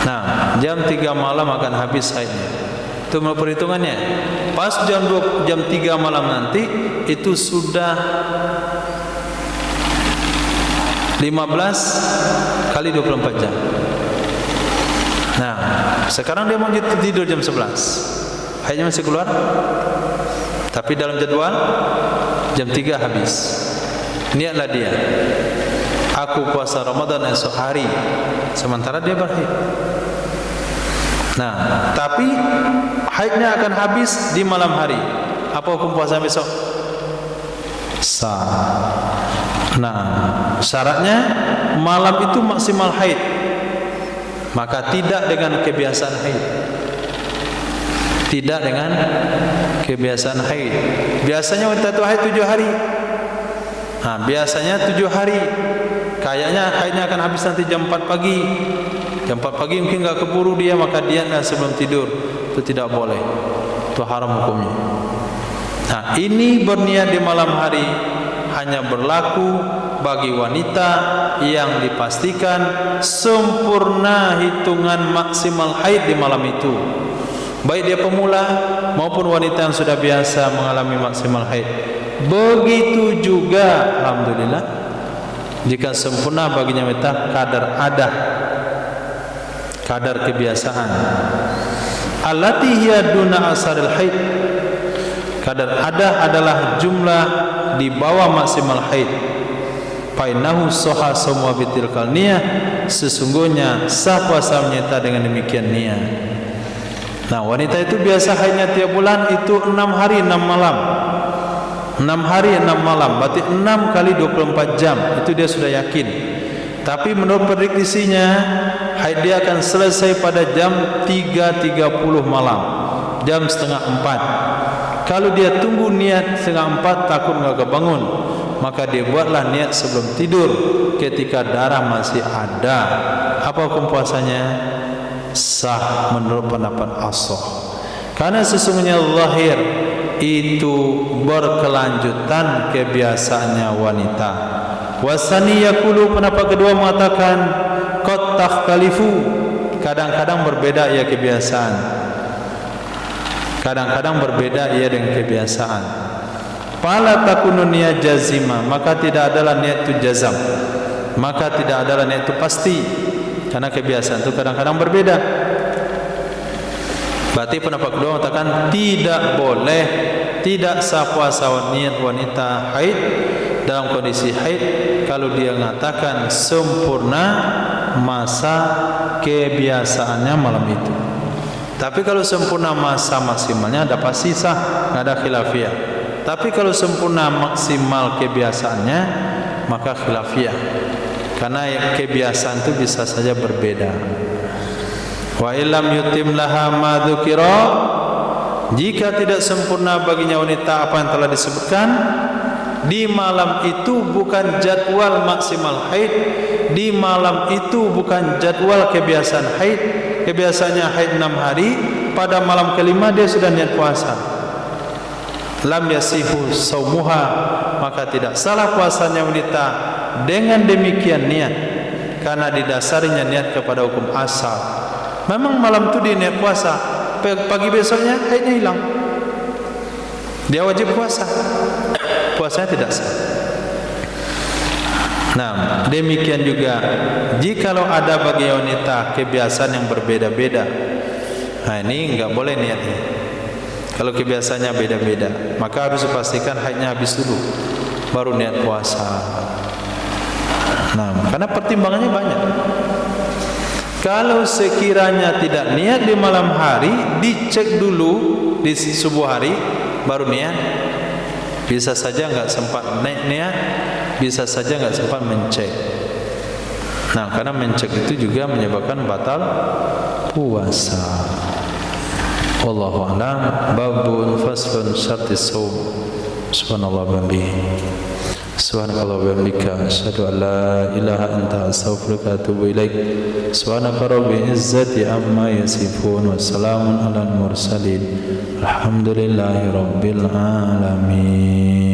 Nah, jam 3 malam akan habis haidnya. Itu menurut perhitungannya. Pas jam 3 malam nanti itu sudah 15 kali 24 jam. Nah, sekarang dia mau tidur jam 11. Haidnya masih keluar. Tapi dalam jadwal jam 3 habis. Niatlah dia, aku puasa Ramadan esok hari, sementara dia berhaid. Nah, tapi haidnya akan habis di malam hari. Apa hukum puasa besok? Sah. Nah, syaratnya malam itu maksimal haid. Maka tidak dengan kebiasaan haid. Tidak dengan kebiasaan haid. Biasanya wanita itu haid 7 hari. Nah, biasanya 7 hari. Kayaknya haidnya akan habis nanti jam 4 pagi. Jam 4 pagi mungkin enggak keburu dia, maka dietlah sebelum tidur. Itu tidak boleh. Itu haram hukumnya. Nah, ini berniat di malam hari hanya berlaku bagi wanita yang dipastikan sempurna hitungan maksimal haid di malam itu. Baik dia pemula maupun wanita yang sudah biasa mengalami maksimal haid. Begitu juga alhamdulillah jika sempurna baginya wanita kadar kebiasaan. Allati hiya duna asaril haid. Kadar adah adalah jumlah di bawah maksimal haid. Fainahu sahha sawmu bitilkal niyah, sesungguhnya sah puasa wanita dengan demikian niat. Nah, wanita itu biasa haidnya tiap bulan itu 6 hari 6 malam. 6 hari 6 malam, berarti 6 kali 24 jam. Itu dia sudah yakin. Tapi menurut prediksinya haid dia akan selesai pada jam 3.30 malam, jam setengah 4. Kalau dia tunggu niat setengah 4 takut enggak kebangun, maka dia buatlah niat sebelum tidur ketika darah masih ada. Apa hukum puasanya? sah menurut pendapat ashab. Karena sesungguhnya zahir itu berkelanjutan kebiasaannya wanita. Wasani yaqulu, pendapat kedua mengatakan qad takhtalifu, kadang-kadang berbeda ia kebiasaan. Kadang-kadang berbeda ia dengan kebiasaan. Fala takunu niat jazima, maka tidak adalah niat itu jazam. Maka tidak adalah niat itu pasti. Karena kebiasaan itu kadang-kadang berbeda. Berarti pendapat kedua mengatakan tidak boleh, tidak sah puasa niat wanita haid dalam kondisi haid kalau dia mengatakan sempurna masa kebiasaannya malam itu. Tapi kalau sempurna masa maksimalnya ada pasti sah, tidak ada khilafiyah. Tapi kalau sempurna maksimal kebiasaannya maka khilafiyah. Karena kebiasaan itu bisa saja berbeda. Wa illam yutim laha ma dzukira, jika tidak sempurna baginya wanita apa yang telah disebutkan di malam itu bukan jadwal maksimal haid, di malam itu bukan jadwal kebiasaan haid. Kebiasaannya haid 6 hari, pada malam kelima dia sudah niat puasa. Lam yasihu saumuha, maka tidak salah puasanya wanita dengan demikian niat, karena didasarinya niat kepada hukum asal. Memang malam itu dia niat puasa, pagi besoknya haidnya hilang, dia wajib puasa, puasanya tidak sah. Nah, demikian juga jikalau ada bagi wanita kebiasaan yang berbeda-beda, nah ini enggak boleh niatnya. Kalau kebiasaannya beda-beda, maka harus dipastikan haidnya habis dulu baru niat puasa. Nah, karena pertimbangannya banyak. Kalau sekiranya tidak niat di malam hari, dicek dulu di subuh hari baru niat. Bisa saja enggak sempat niat, bisa saja enggak sempat mencek. Nah, karena mencek itu juga menyebabkan batal puasa. Wallahu a'lam. Babun faslun syartis shaum. Subhanallah wa bihamdihi. Subhanakallah wa bihamdika asyhadu an la ilaha anta astaghfiruka wa atubu ilaik. Subhanaka rabbil izzati amma yasifun wa salamun alal mursalin. Alhamdulillahi rabbil alamin.